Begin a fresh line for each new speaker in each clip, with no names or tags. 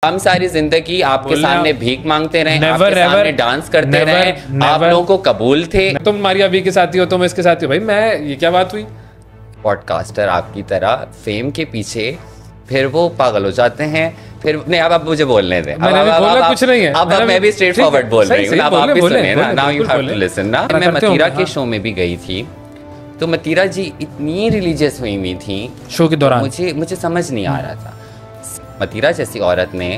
हम सारी जिंदगी आपके सामने भीख मांगते रहे, आपके सामने डांस करते रहे, आप लोगों को कबूल थे।
तुम मारिया बी के साथी हो, तुम इसके साथी हो। भाई मैं ये क्या बात हुई?
पॉडकास्टर आपकी तरह फेम के पीछे फिर वो पागल हो जाते हैं। फिर नहीं, अब मुझे बोलने दें।
कुछ नहीं है।
अब मैं भी स्ट्रेट फॉरवर्ड बोल रही हूँ। अब आप भी सुनिए ना, now you have to listen ना। मैं मतीरा के शो में भी गई थी, तो मतीरा जी इतनी रिलीजियस हुई थी
शो के दौरान,
मुझे समझ नहीं आ रहा था। मतीरा जैसी औरत ने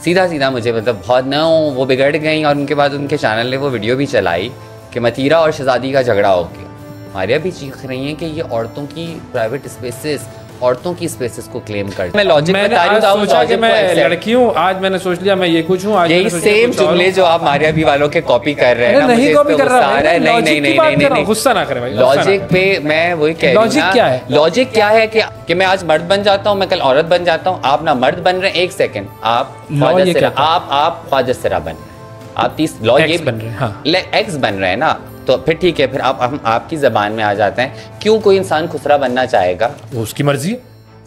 सीधा सीधा मुझे मतलब बहुत न वो बिगड़ गई, और उनके बाद उनके चैनल ने वो वीडियो भी चलाई कि मतीरा और शहजादी का झगड़ा हो गया। मारिया भी चीख रही हैं कि ये औरतों की प्राइवेट स्पेसेस, औरतों की स्पेसेस को क्लेम करती है। मैं लॉजिक बता रही हूँ,
सोचा कि मैं लड़की हूँ, आज मैंने सोच लिया मैं ये कुछ हूँ।
यही सेम जुमले जो आप मारिया भी वालों के कॉपी कर रहे हैं ना,
नहीं कॉपी कर रहा है। नहीं, गुस्सा ना करे भाई।
लॉजिक पे मैं वही कह रही हूँ।
लॉजिक क्या है?
लॉजिक क्या है कि मैं आज मर्द बन जाता हूँ, मैं कल औरत बन जाता हूँ। आप ना मर्द बन रहे हैं, एक सेकंड, आप ख्वाजा सिरा बन रहे हैं, आप 30 लॉ ये
बन रहे हैं,
एक्स बन रहे हैं ना, तो फिर ठीक है। फिर हम आपकी जबान में आ जाते हैं। क्यों कोई इंसान खुसरा बनना चाहेगा?
उसकी मर्जी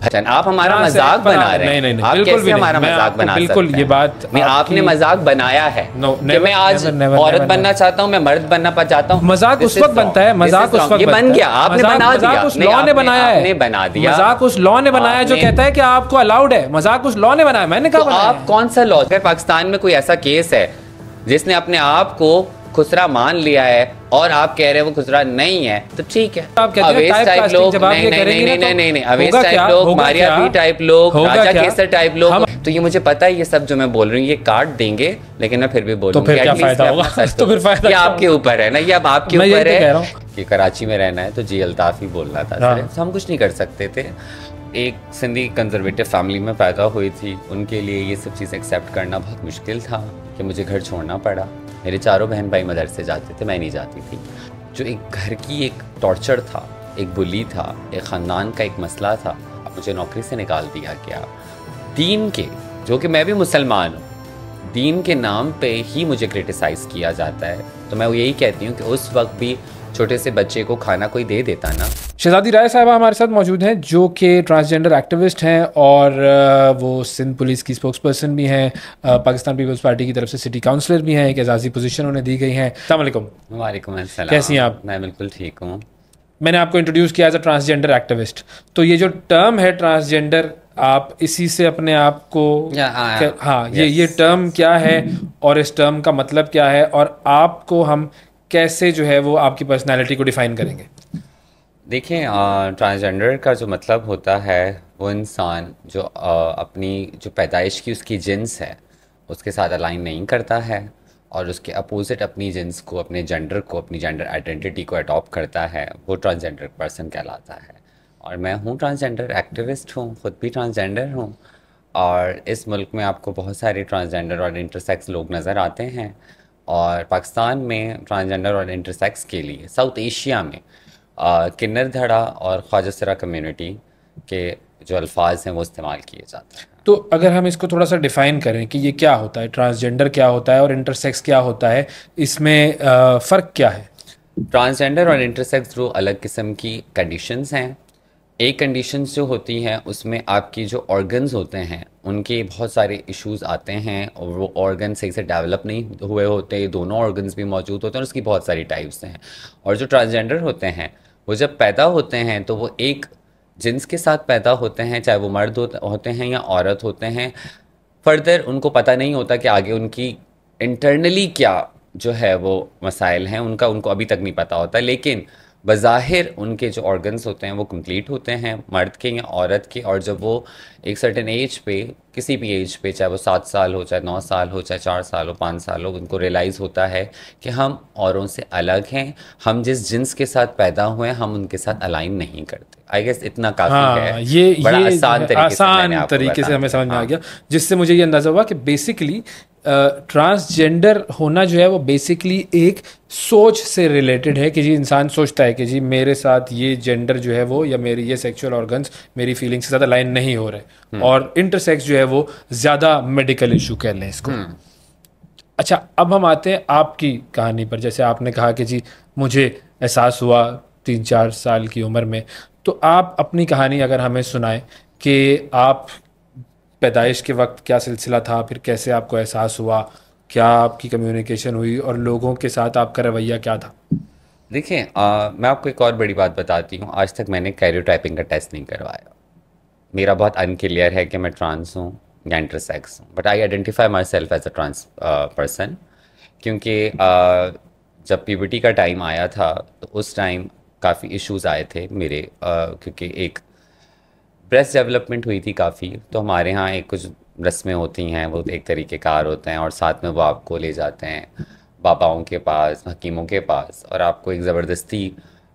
है।
आप हमारा मजाक बना रहे हैं।
नहीं,
आप कैसे हमारा मजाक बना सकते हैं?
बिल्कुल ये बात
नहीं, आपने मजाक बनाया है कि मैं आज औरत बनना चाहता हूँ, मैं मर्द बनना चाहता हूँ।
मजाक उस वक्त बनता है, मजाक उस वक्त
ये बन गया, आपने बना दिया,
उस लॉ ने बनाया है,
आपने बना दिया।
मजाक उस लॉ ने बनाया जो कहता है कि आपको अलाउड है। मजाक उस लॉ ने बनाया, मैंने कहा
आप कौन सा लॉ? अगर पाकिस्तान में कोई ऐसा केस है जिसने अपने आप को खुसरा मान लिया है और आप कह रहे हैं वो खुसरा नहीं है, तो ठीक है।
आप कहते हैं टाइप लोग,
नहीं, अवेश टाइप लोग, मारिया भी टाइप लोग, राजा केसर टाइप लोग, तो ये मुझे पता है ये सब जो मैं बोल रही हूँ ये काट देंगे, लेकिन मैं फिर भी बोलूंगा।
तो फिर क्या फायदा होगा? तो फिर फायदा
ये आपके ऊपर है ना, ये अब आपके ऊपर है कि कराची में रहना है तो जी अल्ताफ ही बोलना था, हम कुछ नहीं कर सकते थे। एक सिंधी कंजर्वेटिव फैमिली में पैदा हुई थी, उनके लिए ये सब चीज़ एक्सेप्ट करना बहुत मुश्किल था कि मुझे घर छोड़ना पड़ा। मेरे चारों बहन भाई मदरसे जाते थे, मैं नहीं जाती थी। जो एक घर की एक टॉर्चर था, एक बुली था, एक ख़ानदान का एक मसला था, अब मुझे नौकरी से निकाल दिया गया। दीन के, जो कि मैं भी मुसलमान हूँ, दीन के नाम पे ही मुझे क्रिटिसाइज़ किया जाता है। तो मैं यही कहती हूँ कि उस वक्त भी छोटे से बच्चे को खाना कोई दे देता ना।
शहजादी राय साहबा हमारे साथ मौजूद हैं, जो कि ट्रांसजेंडर एक्टिविस्ट हैं और वो सिंध पुलिस की स्पोक्स पर्सन भी हैं, पाकिस्तान पीपल्स पार्टी की तरफ से सिटी काउंसलर भी हैं, एक एजाज़ी पोजीशन उन्हें दी गई है। अस्सलाम वालेकुम।
वालेकुम अस्सलाम।
कैसी हैं आप?
मैं बिल्कुल ठीक हूँ।
मैंने आपको इंट्रोड्यूस किया एज अ ट्रांसजेंडर एक्टिविस्ट, तो ये जो टर्म है ट्रांसजेंडर, आप इसी से अपने आप को ये टर्म क्या है और इस टर्म का मतलब क्या है, और आपको हम कैसे जो है वो आपकी पर्सनैलिटी को डिफाइन करेंगे?
देखिए, ट्रांसजेंडर का जो मतलब होता है वो इंसान जो अपनी जो पैदाइश की उसकी जिन्स है उसके साथ अलाइन नहीं करता है और उसके अपोजिट अपनी जिन्स को, अपने जेंडर को, अपनी जेंडर आइडेंटिटी को अडॉप्ट करता है, वो ट्रांसजेंडर पर्सन कहलाता है। और मैं हूँ ट्रांसजेंडर एक्टिविस्ट हूँ, ख़ुद भी ट्रांसजेंडर हूँ। और इस मुल्क में आपको बहुत सारे ट्रांसजेंडर और इंटरसेक्स लोग नज़र आते हैं, और पाकिस्तान में ट्रांसजेंडर और इंटरसेक्स के लिए साउथ एशिया में किन्नर धड़ा और ख्वाजा सिरा कम्युनिटी के जो अल्फाज हैं वो इस्तेमाल किए जाते हैं।
तो अगर हम इसको थोड़ा सा डिफ़ाइन करें कि ये क्या होता है, ट्रांसजेंडर क्या होता है और इंटरसेक्स क्या होता है, इसमें फ़र्क क्या है?
ट्रांसजेंडर और इंटरसेक्स दो अलग किस्म की कंडीशंस हैं। एक कंडीशंस जो होती हैं उसमें आपकी जो ऑर्गन्स होते हैं उनके बहुत सारे इश्यूज़ आते हैं और वो ऑर्गन सही से डेवलप नहीं हुए होते, दोनों ऑर्गन्स भी मौजूद होते हैं और उसकी बहुत सारी टाइप्स हैं। और जो ट्रांसजेंडर होते हैं वो जब पैदा होते हैं तो वो एक जिन्स के साथ पैदा होते हैं, चाहे वो मर्द होते हैं या औरत होते हैं। फर्दर उनको पता नहीं होता कि आगे उनकी इंटरनली क्या जो है वो मसाइल हैं, उनको अभी तक नहीं पता होता। लेकिन बज़ाहिर उनके जो ऑर्गन्स होते हैं वो कंप्लीट होते हैं, मर्द के या औरत के। और जब वो एक सर्टेन एज पे, किसी भी एज पे, चाहे वो 7 साल हो, चाहे 9 साल हो, चाहे 4 साल हो, 5 साल हो, उनको रियलाइज़ होता है कि हम औरों से अलग हैं, हम जिस जिन्स के साथ पैदा हुए हैं हम उनके साथ अलाइन नहीं करते। आई गेस इतना काफ़ी है।
ये
बड़ा
आसान तरीके से हमें समझ में आ गया, जिससे मुझे ये अंदाज़ा हुआ कि बेसिकली ट्रांसजेंडर होना जो है वो बेसिकली एक सोच से रिलेटेड है कि जी इंसान सोचता है कि जी मेरे साथ ये जेंडर जो है वो, या मेरे ये सेक्सुअल ऑर्गन्स मेरी फीलिंग्स के साथ अलाइन नहीं हो रहे। और इंटरसेक्स जो है वो ज़्यादा मेडिकल इशू कह लें इसको। अच्छा, अब हम आते हैं आपकी कहानी पर। जैसे आपने कहा कि जी मुझे एहसास हुआ 3-4 साल की उम्र में, तो आप अपनी कहानी अगर हमें सुनाएं कि आप पैदाइश के वक्त क्या सिलसिला था, फिर कैसे आपको एहसास हुआ, क्या आपकी कम्युनिकेशन हुई और लोगों के साथ आपका रवैया क्या था?
देखिए, मैं आपको एक और बड़ी बात बताती हूँ। आज तक मैंने कैरियोटाइपिंग का टेस्ट नहीं करवाया। मेरा बहुत अनक्लियर है कि मैं ट्रांस हूँ या इंटरसेक्स हूँ, but I identify myself as a trans person. क्योंकि जब पीबर्टी का टाइम आया था तो उस टाइम काफ़ी इश्यूज आए थे मेरे, क्योंकि एक ब्रेस्ट डेवलपमेंट हुई थी काफ़ी। तो हमारे यहाँ एक कुछ रस्में होती हैं, वो एक तरीके कार होते हैं और साथ में वो आपको ले जाते हैं बाबाओं के पास, हकीमों के पास, और आपको एक ज़बरदस्ती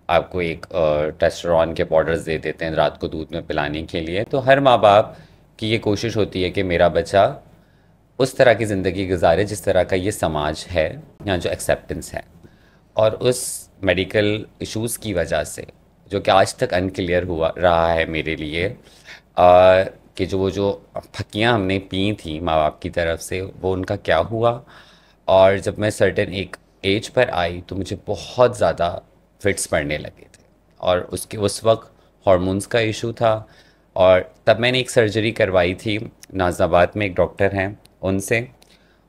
आपको एक टेस्टोस्टेरोन के पाउडर्स दे देते हैं रात को दूध में पिलाने के लिए। तो हर माँ बाप की ये कोशिश होती है कि मेरा बच्चा उस तरह की ज़िंदगी गुजारे जिस तरह का ये समाज है या जो एक्सेप्टेंस है। और उस मेडिकल इश्यूज़ की वजह से, जो कि आज तक अनक्लियर हुआ रहा है मेरे लिए, कि जो वो जो फक्कियाँ हमने पी थी माँ बाप की तरफ से, वो उनका क्या हुआ। और जब मैं सर्टेन एक एज पर आई तो मुझे बहुत ज़्यादा फिट्स पड़ने लगे थे, और उसके उस वक्त हार्मोन्स का इशू था। और तब मैंने एक सर्जरी करवाई थी नाज़ाबाद में, एक डॉक्टर हैं उनसे,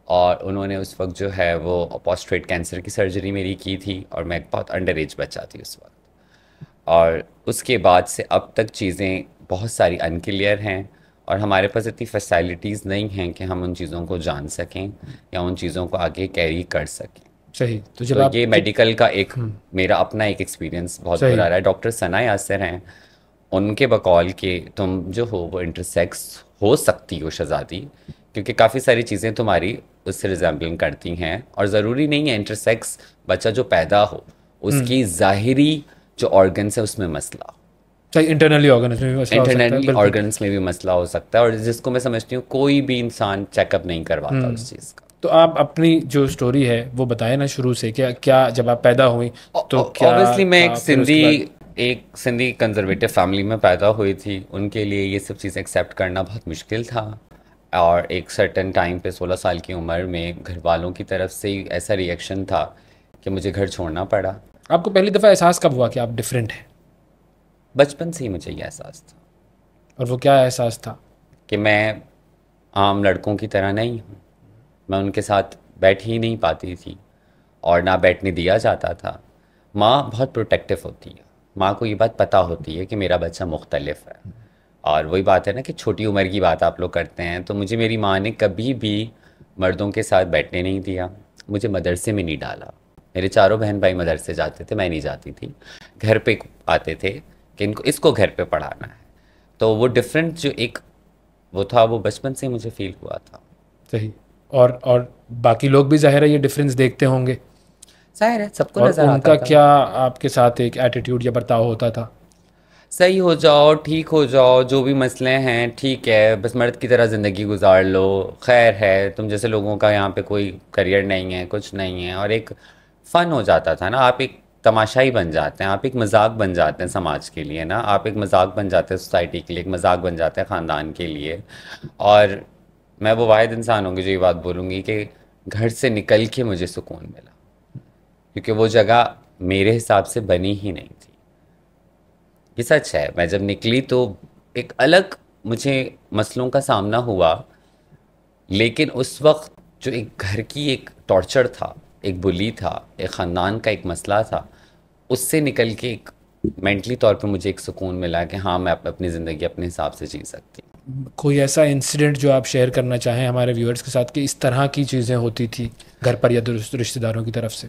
और उन्होंने उस वक्त जो है वो पोस्ट्रेट कैंसर की सर्जरी मेरी की थी, और मैं बहुत अंडर एज बच्चा थी उस वक्त। और उसके बाद से अब तक चीज़ें बहुत सारी अनक्लियर हैं, और हमारे पास इतनी फैसिलिटीज़ नहीं हैं कि हम उन चीज़ों को जान सकें या उन चीज़ों को आगे कैरी कर सकें।
सही। तो जब
तो
आप
ये मेडिकल का एक मेरा अपना एक एक्सपीरियंस बहुत
सही।
बुरा रहा है। डॉक्टर सना यासर हैं, उनके बकौल के तुम जो हो वो इंटरसेक्स हो सकती हो शहज़ादी, क्योंकि काफ़ी सारी चीज़ें तुम्हारी उससे रिजेंबल करती हैं, और ज़रूरी नहीं है इंटरसेक्स बच्चा जो पैदा हो उसकी ज़ाहिरी जो ऑर्गन्स है उसमें मसला हो।
सही, इंटरनली ऑर्गन्स में भी मसला हो सकता है,
इंटरनली
बिल्कुल।
ऑर्गन्स में भी मसला हो सकता है, और जिसको मैं समझती हूँ कोई भी इंसान चेकअप नहीं करवाता उस चीज़ का।
तो आप अपनी जो स्टोरी है वो बताएं ना शुरू से, क्या क्या जब आप पैदा हुई तो क्या
ऑब्वियसली मैं
था, फिर उसके बाद?
एक सिंधी कंजर्वेटिव फैमिली में पैदा हुई थी। उनके लिए ये सब चीज़ एक्सेप्ट करना बहुत मुश्किल था, और एक सर्टन टाइम पे 16 साल की उम्र में घर वालों की तरफ से ही ऐसा रिएक्शन था कि मुझे घर छोड़ना पड़ा।
आपको पहली दफ़ा एहसास कब हुआ कि आप डिफरेंट हैं?
बचपन से ही मुझे ये एहसास था
और वो क्या एहसास था?
कि मैं आम लड़कों की तरह नहीं हूँ। मैं उनके साथ बैठ ही नहीं पाती थी, और ना बैठने दिया जाता था। माँ बहुत प्रोटेक्टिव होती है, माँ को ये बात पता होती है कि मेरा बच्चा मुख्तलिफ है। और वही बात है ना कि छोटी उम्र की बात आप लोग करते हैं, तो मुझे मेरी माँ ने कभी भी मर्दों के साथ बैठने नहीं दिया, मुझे मदरसे में नहीं डाला। मेरे चारों बहन भाई मदरसे जाते थे, मैं नहीं जाती थी। घर पे आते थे कि इनको इसको घर पे पढ़ाना है। तो वो डिफरेंट जो एक वो था, वो बचपन से मुझे फील हुआ था।
सही। और बाकी लोग भी ज़ाहिर है ये डिफरेंस देखते होंगे,
जाहिर है सबको
और
नज़र आता
उनका
था।
क्या आपके साथ एक एटीट्यूड या बर्ताव होता था?
सही हो जाओ, ठीक हो जाओ, जो भी मसले हैं ठीक है, बस मर्द की तरह ज़िंदगी गुजार लो, खैर है, तुम जैसे लोगों का यहाँ पे कोई करियर नहीं है, कुछ नहीं है। और एक फ़न हो जाता था ना, आप एक तमाशाई बन जाते हैं, आप एक मजाक बन जाते हैं समाज के लिए ना, आप एक मजाक बन जाते हैं सोसाइटी के लिए, एक मजाक बन जाते हैं ख़ानदान के लिए। और मैं वो वाहिद इंसान होंगी जो ये बात बोलूँगी कि घर से निकल के मुझे सुकून मिला, क्योंकि वो जगह मेरे हिसाब से बनी ही नहीं थी। ये सच है। मैं जब निकली तो एक अलग मुझे मसलों का सामना हुआ, लेकिन उस वक्त जो एक घर की एक टॉर्चर था, एक बुली था, एक ख़ानदान का एक मसला था, उससे निकल के एक मेंटली तौर पे मुझे एक सुकून मिला कि हाँ मैं अपनी ज़िंदगी अपने हिसाब से जी सकती हूँ।
कोई ऐसा इंसिडेंट जो आप शेयर करना चाहें हमारे व्यूअर्स के साथ कि इस तरह की चीज़ें होती थी घर पर या रिश्तेदारों की तरफ से?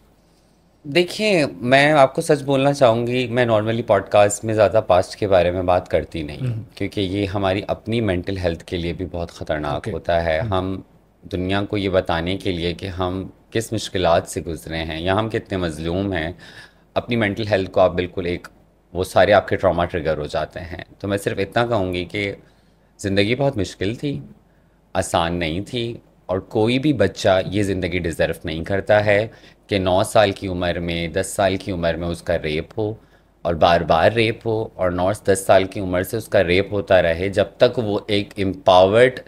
देखिए, मैं आपको सच बोलना चाहूँगी, मैं नॉर्मली पॉडकास्ट में ज़्यादा पास्ट के बारे में बात करती नहीं हूँ, क्योंकि ये हमारी अपनी मेंटल हेल्थ के लिए भी बहुत ख़तरनाक
ओके।
होता है। हम दुनिया को ये बताने के लिए कि हम किस मुश्किलात से गुजरे हैं या हम कितने मज़लूम हैं, अपनी मेंटल हेल्थ को आप बिल्कुल एक वो सारे आपके ट्रॉमा ट्रिगर हो जाते हैं। तो मैं सिर्फ इतना कहूँगी कि ज़िंदगी बहुत मुश्किल थी, आसान नहीं थी, और कोई भी बच्चा ये ज़िंदगी डिज़र्व नहीं करता है कि 9 साल की उम्र में, 10 साल की उम्र में उसका रेप हो, और बार बार रेप हो, और 9-10 साल की उम्र से उसका रेप होता रहे, जब तक वो एक एम्पावर्ड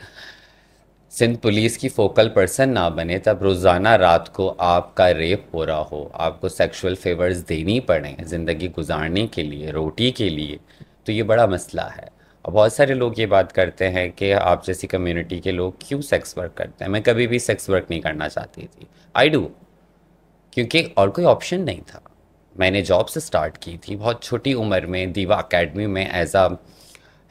सिंध पुलिस की फोकल पर्सन ना बने, तब रोज़ाना रात को आपका रेप हो रहा हो, आपको सेक्सुअल फेवर्स देनी पड़े ज़िंदगी गुजारने के लिए, रोटी के लिए, तो ये बड़ा मसला है। और बहुत सारे लोग ये बात करते हैं कि आप जैसी कम्युनिटी के लोग क्यों सेक्स वर्क करते हैं। मैं कभी भी सेक्स वर्क नहीं करना चाहती थी। आई डू, क्योंकि और कोई ऑप्शन नहीं था। मैंने जॉब से स्टार्ट की थी बहुत छोटी उम्र में दीवा एकेडमी में एज अ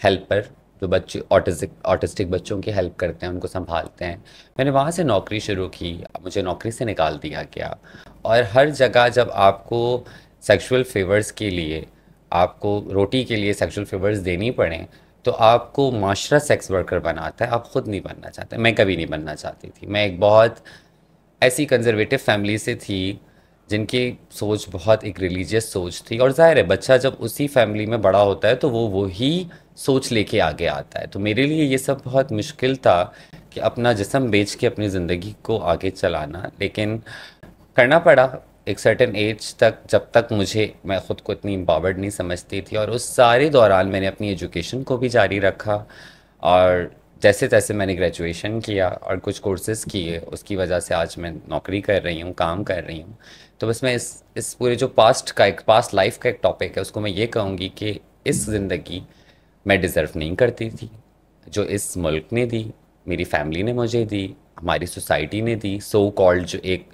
हेल्पर, जो बच्चे ऑटिस्टिक बच्चों की हेल्प करते हैं, उनको संभालते हैं। मैंने वहाँ से नौकरी शुरू की, मुझे नौकरी से निकाल दिया गया। और हर जगह जब आपको सेक्सुअल फेवर्स के लिए, आपको रोटी के लिए सेक्सुअल फेवर्स देनी पड़े, तो आपको माशरा सेक्स वर्कर बनाता है, आप खुद नहीं बनना चाहते। मैं कभी नहीं बनना चाहती थी। मैं एक बहुत ऐसी कंजर्वेटिव फैमिली से थी जिनकी सोच बहुत एक रिलीजियस सोच थी, और जाहिर है बच्चा जब उसी फैमिली में बड़ा होता है तो वो वही सोच लेके आगे आता है। तो मेरे लिए ये सब बहुत मुश्किल था कि अपना जिस्म बेच के अपनी ज़िंदगी को आगे चलाना, लेकिन करना पड़ा एक सर्टेन एज तक, जब तक मैं ख़ुद को इतनी एम्पावर्ड नहीं समझती थी। और उस सारे दौरान मैंने अपनी एजुकेशन को भी जारी रखा, और जैसे तैसे मैंने ग्रेजुएशन किया और कुछ कोर्सेज़ किए। उसकी वजह से आज मैं नौकरी कर रही हूँ, काम कर रही हूँ। तो बस मैं इस पूरे जो पास्ट लाइफ का एक टॉपिक है, उसको मैं ये कहूँगी कि इस ज़िंदगी मैं डिज़र्व नहीं करती थी, जो इस मुल्क ने दी, मेरी फैमिली ने मुझे दी, हमारी सोसाइटी ने दी। सो कॉल्ड जो एक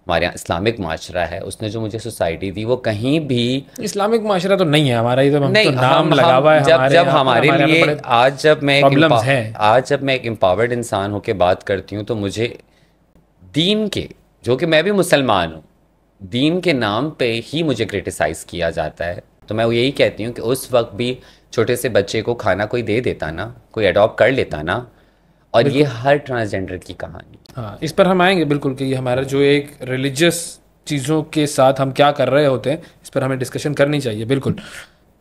हमारे यहाँ इस्लामिक माशरा है, उसने जो मुझे सोसाइटी दी, वो कहीं भी
इस्लामिक माशरा तो नहीं है हमारा, ये तो हम
नहीं,
तो नाम लगा हुआ है
जब हमारे लिए आज जब मैं एक एम्पावर्ड इंसान होके बात करती हूँ, तो मुझे दीन के, जो कि मैं भी मुसलमान हूँ, दीन के नाम पे ही मुझे क्रिटिसाइज़ किया जाता है। तो मैं वो यही कहती हूँ कि उस वक्त भी छोटे से बच्चे को खाना कोई दे देता ना, कोई अडॉप्ट कर लेता ना। और ये हर ट्रांसजेंडर की कहानी।
हाँ, इस पर हम आएंगे बिल्कुल कि ये हमारा जो एक रिलीजियस चीज़ों के साथ हम क्या कर रहे होते हैं, इस पर हमें डिस्कशन करनी चाहिए बिल्कुल।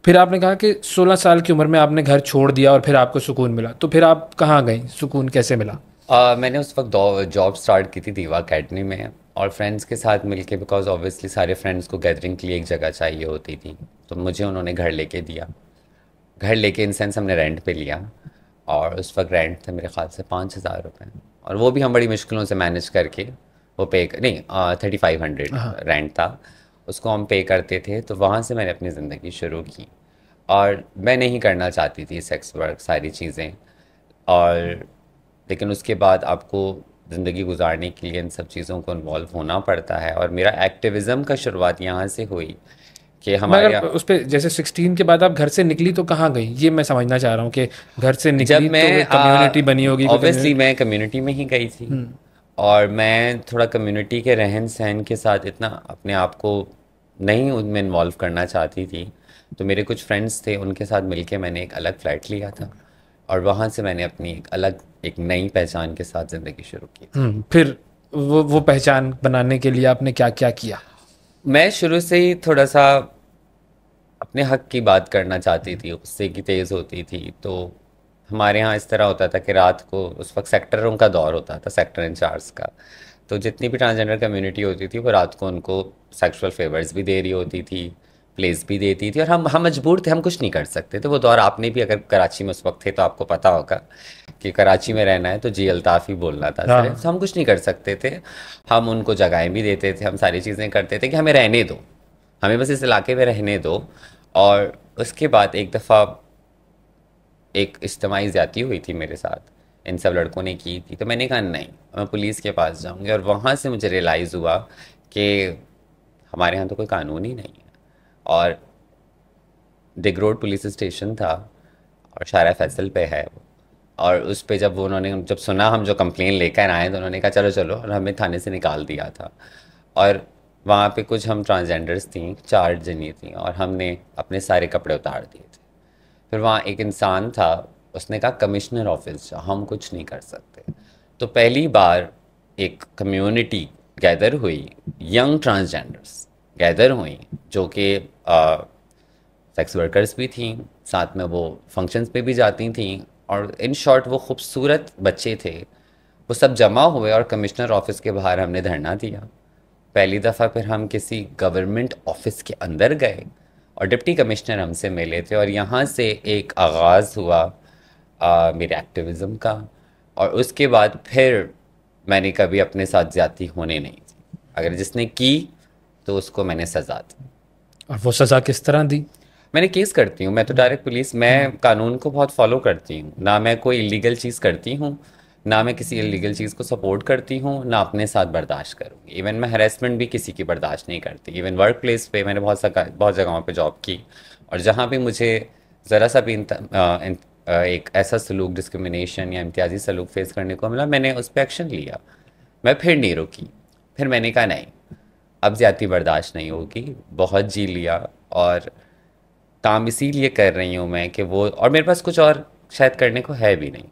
फिर आपने कहा कि 16 साल की उम्र में आपने घर छोड़ दिया और फिर आपको सुकून मिला, तो फिर आप कहाँ गई, सुकून कैसे मिला?
मैंने उस वक्त जॉब स्टार्ट की थी दीवा अकेडमी में, और फ्रेंड्स के साथ मिलके, बिकॉज ऑब्वियसली सारे फ्रेंड्स को गैदरिंग के लिए एक जगह चाहिए होती थी, तो मुझे उन्होंने घर लेके दिया। घर लेके इन सेंस हमने रेंट पे लिया, और उस वक्त रेंट थे मेरे ख्याल से 5,000 रुपये, और वो भी हम बड़ी मुश्किलों से मैनेज करके वो नहीं 3500 रेंट था, उसको हम पे करते थे। तो वहाँ से मैंने अपनी ज़िंदगी शुरू की, और मैं नहीं करना चाहती थी सेक्स वर्क सारी चीज़ें, और लेकिन उसके बाद आपको ज़िंदगी गुजारने के लिए इन सब चीज़ों को इन्वॉल्व होना पड़ता है। और मेरा एक्टिविज़म का शुरुआत यहाँ से हुई कि हमारे
उस पे जैसे 16 के बाद आप घर से निकली तो कहाँ गई, ये मैं समझना चाह रहा हूँ कि घर से निकली
जब मैं
तो कम्युनिटी बनी होगी,
ऑब्वियसली मैं कम्युनिटी में ही गई थी, और मैं थोड़ा कम्युनिटी के रहन सहन के साथ इतना अपने आप को नहीं उनमें इन्वॉल्व करना चाहती थी। तो मेरे कुछ फ्रेंड्स थे, उनके साथ मिलके मैंने एक अलग फ्लैट लिया था, और वहाँ से मैंने अपनी एक नई पहचान के साथ ज़िंदगी शुरू की।
फिर वो पहचान बनाने के लिए आपने क्या क्या किया?
मैं शुरू से ही थोड़ा सा अपने हक की बात करना चाहती थी, गुस्से की तेज़ होती थी। तो हमारे यहाँ इस तरह होता था कि रात को, उस वक्त सेक्टरों का दौर होता था, सेक्टर इंचार्ज का, तो जितनी भी ट्रांसजेंडर कम्युनिटी होती थी वो रात को उनको सेक्सुअल फेवर्स भी दे रही होती थी, प्लेस भी देती थी, और हम मजबूर थे, हम कुछ नहीं कर सकते थे। वो दौर आपने भी, अगर कराची में उस वक्त थे तो आपको पता होगा कि कराची में रहना है तो जी अल्ताफ़ ही बोलना था सिर्फ। तो हम कुछ नहीं कर सकते थे। हम उनको जगहें भी देते थे, हम सारी चीज़ें करते थे कि हमें रहने दो, हमें बस इस इलाके में रहने दो। और उसके बाद एक दफ़ा एक इज्तिमाई ज़्यादती हुई थी मेरे साथ, इन सब लड़कों ने की थी। तो मैंने कहा नहीं, मैं पुलिस के पास जाऊंगी। और वहाँ से मुझे रियलाइज़ हुआ कि हमारे यहाँ तो कोई कानून ही नहीं है। और डिग रोड पुलिस स्टेशन था, और शारा फैसल पे है वो। और उस पे जब सुना हम जो कंप्लेन लेकर आए, तो उन्होंने कहा चलो चलो, और हमें थाने से निकाल दिया था। और वहाँ पे कुछ हम ट्रांसजेंडर्स थी, 4 जनी थी, और हमने अपने सारे कपड़े उतार दिए थे। फिर वहाँ एक इंसान था, उसने कहा कमिश्नर ऑफिस जाओ, हम कुछ नहीं कर सकते। तो पहली बार एक कम्युनिटी गैदर हुई, यंग ट्रांसजेंडर्स गैदर हुई, जो कि सेक्स वर्कर्स भी थी, साथ में वो फंक्शंस पे भी जाती थी, और इन शॉर्ट वो खूबसूरत बच्चे थे। वो सब जमा हुए और कमिश्नर ऑफिस के बाहर हमने धरना दिया। पहली दफ़ा फिर हम किसी गवर्नमेंट ऑफिस के अंदर गए, और डिप्टी कमिश्नर हमसे मिले थे, और यहाँ से एक आगाज़ हुआ मेरे एक्टिविज़म का। और उसके बाद फिर मैंने कभी अपने साथ ज़्यादती होने नहीं दी। अगर जिसने की तो उसको मैंने सज़ा दी।
और वो सज़ा किस तरह दी?
मैंने केस करती हूँ, मैं तो डायरेक्ट पुलिस, मैं कानून को बहुत फॉलो करती हूँ, ना मैं कोई इलीगल चीज़ करती हूँ, ना मैं किसी इलीगल चीज़ को सपोर्ट करती हूँ, ना अपने साथ बर्दाश्त करूँगी। इवन मैं हरेसमेंट भी किसी की बर्दाश्त नहीं करती। इवन वर्क प्लेस पे मैंने बहुत जगहों पे जॉब की, और जहाँ भी मुझे ज़रा सा भी एक ऐसा सलूक, डिस्क्रिमिनेशन या इम्तियाजी सलूक फेस करने को मिला, मैंने उस पर एक्शन लिया। मैं फिर नहीं रुकी, फिर मैंने कहा नहीं, अब ज़्यादती बर्दाश्त नहीं होगी, बहुत जी लिया। और काम इसीलिए कर रही हूँ मैं कि वो, और मेरे पास कुछ और शायद करने को है भी नहीं।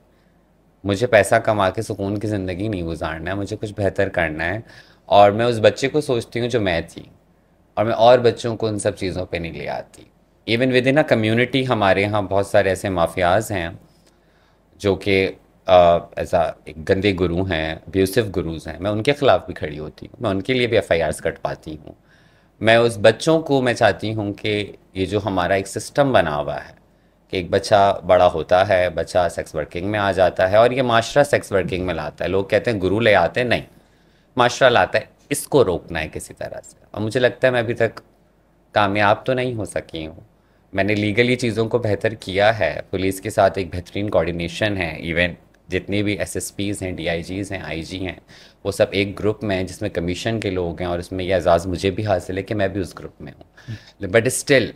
मुझे पैसा कमा के सुकून की ज़िंदगी नहीं गुजारना है, मुझे कुछ बेहतर करना है। और मैं उस बच्चे को सोचती हूँ जो मैं थी, और मैं और बच्चों को उन सब चीज़ों पे नहीं ले आती। Even with in a community हमारे यहाँ बहुत सारे ऐसे माफियाज हैं जो कि ऐसा एक गंदे गुरु हैं, अब्यूसिव गुरुज हैं, मैं उनके ख़िलाफ़ भी खड़ी होती हूँ, मैं उनके लिए भी FIRs कटवाती हूँ। मैं उस बच्चों को, मैं चाहती हूँ कि ये जो हमारा एक सिस्टम बना हुआ है कि एक बच्चा बड़ा होता है, बच्चा सेक्स वर्किंग में आ जाता है, और ये माशरा सेक्स वर्किंग में लाता है। लोग कहते हैं गुरु ले आते हैं, नहीं, माशरा लाता है। इसको रोकना है किसी तरह से, और मुझे लगता है मैं अभी तक कामयाब तो नहीं हो सकी हूँ। मैंने लीगली चीज़ों को बेहतर किया है, पुलिस के साथ एक बेहतरीन कोऑर्डिनेशन है। इवन जितने भी SSPs हैं, DIGs हैं, IG हैं, वो सब एक ग्रुप में हैं जिसमें कमीशन के लोग हैं, और उसमें यह एजाज़ मुझे भी हासिल है कि मैं भी उस ग्रुप में हूँ। बट स्टिल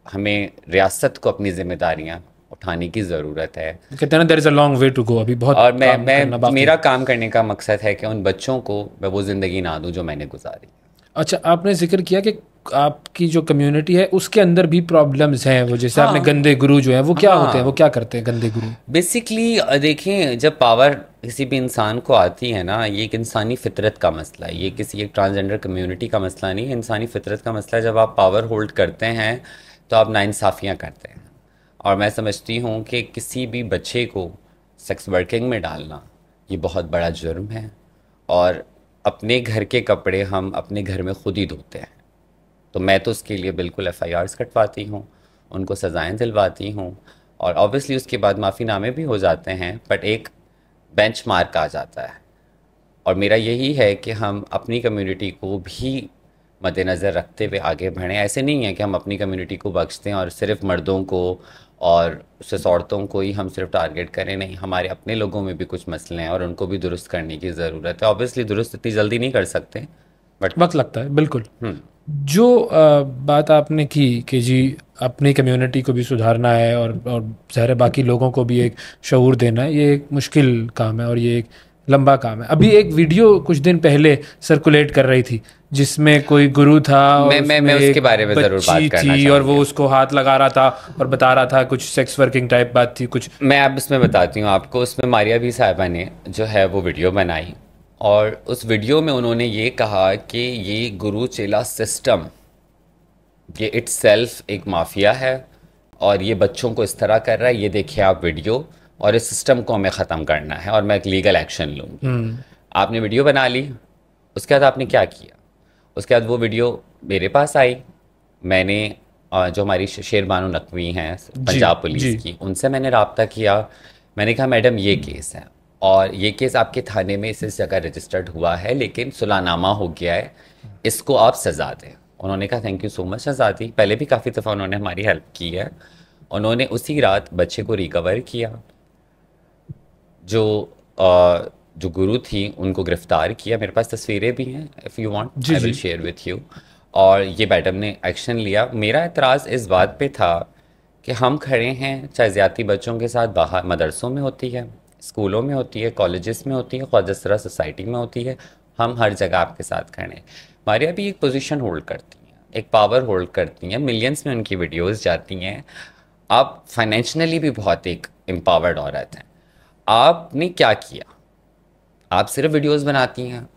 हमें रियासत को अपनी जिम्मेदारियाँ उठाने की ज़रूरत है।
कहते हैं ना, there is a long way to go, अभी बहुत
और
मैं
मेरा काम करने का मकसद है कि उन बच्चों को मैं वो ज़िंदगी ना दूँ जो मैंने गुजारी।
अच्छा, आपने जिक्र किया कि आपकी जो कम्युनिटी है उसके अंदर भी प्रॉब्लम्स हैं, वो जैसे आपने गंदे गुरु जो हैं वो क्या होते हैं, वो क्या करते हैं गंदे गुरु?
बेसिकली देखें, जब पावर किसी भी इंसान को आती है ना, ये एक इंसानी फितरत का मसला है, ये किसी एक ट्रांसजेंडर कम्युनिटी का मसला नहीं है, इंसानी फितरत का मसला है। जब आप पावर होल्ड करते हैं तो आप नाइंसाफ़ियाँ करते हैं, और मैं समझती हूँ कि किसी भी बच्चे को सेक्स वर्किंग में डालना ये बहुत बड़ा जुर्म है। और अपने घर के कपड़े हम अपने घर में खुद ही धोते हैं, तो मैं तो उसके लिए बिल्कुल FIRs कटवाती हूँ, उनको सज़ाएँ दिलवाती हूँ, और ऑब्वियसली उसके बाद माफ़ीनामे भी हो जाते हैं, बट एक बेंचमार्क आ जाता है। और मेरा यही है कि हम अपनी कम्युनिटी को भी मद्देनज़र रखते हुए आगे बढ़ें। ऐसे नहीं है कि हम अपनी कम्युनिटी को बख्श दें और सिर्फ मर्दों को और सिर्फ औरतों को ही हम सिर्फ टारगेट करें, नहीं, हमारे अपने लोगों में भी कुछ मसले हैं और उनको भी दुरुस्त करने की ज़रूरत है। ऑब्वियसली दुरुस्त इतनी जल्दी नहीं कर सकते, बट
वक्त लगता है, बिल्कुल। जो बात आपने की कि जी अपनी कम्युनिटी को भी सुधारना है और ज़ाहिर बाकी लोगों को भी एक शऊर देना है, ये एक मुश्किल काम है और ये एक लंबा काम है। अभी एक वीडियो कुछ दिन पहले सर्कुलेट कर रही थी जिसमें कोई गुरु था,
मैं उसके बारे में ज़रूर बात करना
थी और वो उसको हाथ लगा रहा था और बता रहा था कुछ सेक्स वर्किंग टाइप बात थी कुछ।
मैं अब उसमें बताती हूँ आपको। उसमें मारिया भी साहिबा ने जो है वो वीडियो बनाई, और उस वीडियो में उन्होंने ये कहा कि ये गुरु चेला सिस्टम ये इट्सेल्फ एक माफिया है और ये बच्चों को इस तरह कर रहा है, ये देखिए आप वीडियो, और इस सिस्टम को हमें ख़त्म करना है और मैं एक लीगल एक्शन लूँगी। आपने वीडियो बना ली, उसके बाद आपने क्या किया? उसके बाद वो वीडियो मेरे पास आई, मैंने जो हमारी शेर बानो नकवी हैं पंजाब पुलिस की, उनसे मैंने रब्ता किया। मैंने कहा मैडम ये केस है और ये केस आपके थाने में इस जगह रजिस्टर्ड हुआ है, लेकिन सुलहनामा हो गया है, इसको आप सज़ा दें। उन्होंने कहा थैंक यू सो मच आज़ादी, पहले भी काफ़ी दफ़ा उन्होंने हमारी हेल्प की है। उन्होंने उसी रात बच्चे को रिकवर किया, जो गुरु थी उनको गिरफ़्तार किया। मेरे पास तस्वीरें भी हैं, if you want I will share with you. और ये मैडम ने एक्शन लिया। मेरा एतराज़ इस बात पे था कि हम खड़े हैं, चाहे ज़्यादती बच्चों के साथ बाहर मदरसों में होती है, स्कूलों में होती है, कॉलेजेस में होती है, ख्वाजसरा सोसाइटी में होती है, हम हर जगह आपके साथ खड़े हैं। मारिया भी एक पोजीशन होल्ड करती हैं, एक पावर होल्ड करती हैं, मिलियंस में उनकी वीडियोस जाती हैं। आप फाइनेंशियली भी बहुत एक एम्पावर्ड औरत हैं। आपने क्या किया? आप सिर्फ वीडियोस बनाती हैं।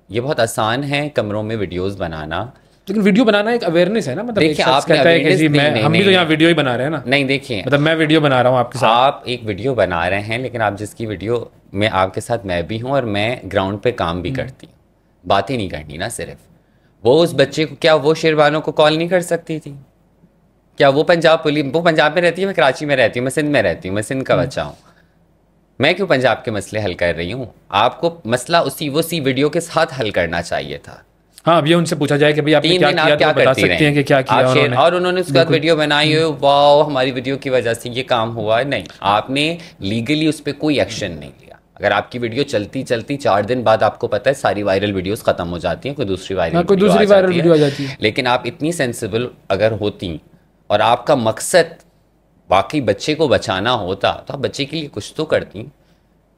ये बहुत आसान है कमरों में वीडियोस बनाना,
लेकिन वीडियो बनाना एक अवेयरनेस है ना। मतलब
देखिए, आप
कहता है कि जी हम भी तो यहाँ वीडियो ही बना रहे हैं ना।
नहीं, देखिए,
मतलब मैं वीडियो बना रहा हूँ आपके साथ,
आप एक वीडियो बना रहे हैं, लेकिन आप जिसकी वीडियो में आपके साथ मैं भी हूँ और मैं ग्राउंड पे काम भी करती हूँ, बात ही नहीं करनी ना सिर्फ। वो उस बच्चे को, क्या वो शेरबानों को कॉल नहीं कर सकती थी? क्या वो पंजाब पुलिस, वो पंजाब में रहती है, मैं कराची में रहती हूँ, मैं सिंध में रहती हूँ, मैं सिंध का बच्चा हूँ, मैं क्यों पंजाब के मसले हल कर रही हूँ? आपको मसला उसी वीडियो के साथ हल करना चाहिए था।
हाँ, अब ये उनसे पूछा जाए कि भाई आपने क्या किया, तो बता सकते हैं कि क्या किया उन्होंने।
और उन्होंने उसके बाद वीडियो बनाई हो, वाओ हमारी वीडियो की वजह से ये काम हुआ। नहीं, आपने लीगली उस पर कोई एक्शन नहीं लिया। अगर आपकी वीडियो चलती चलती 4 दिन बाद आपको पता है सारी वायरल वीडियोस खत्म हो जाती हैं, कोई दूसरी वायरल
वीडियो आ जाती है।
लेकिन आप इतनी सेंसिबल अगर होती और आपका मकसद बाकी बच्चे को बचाना होता तो आप बच्चे के लिए कुछ तो करती।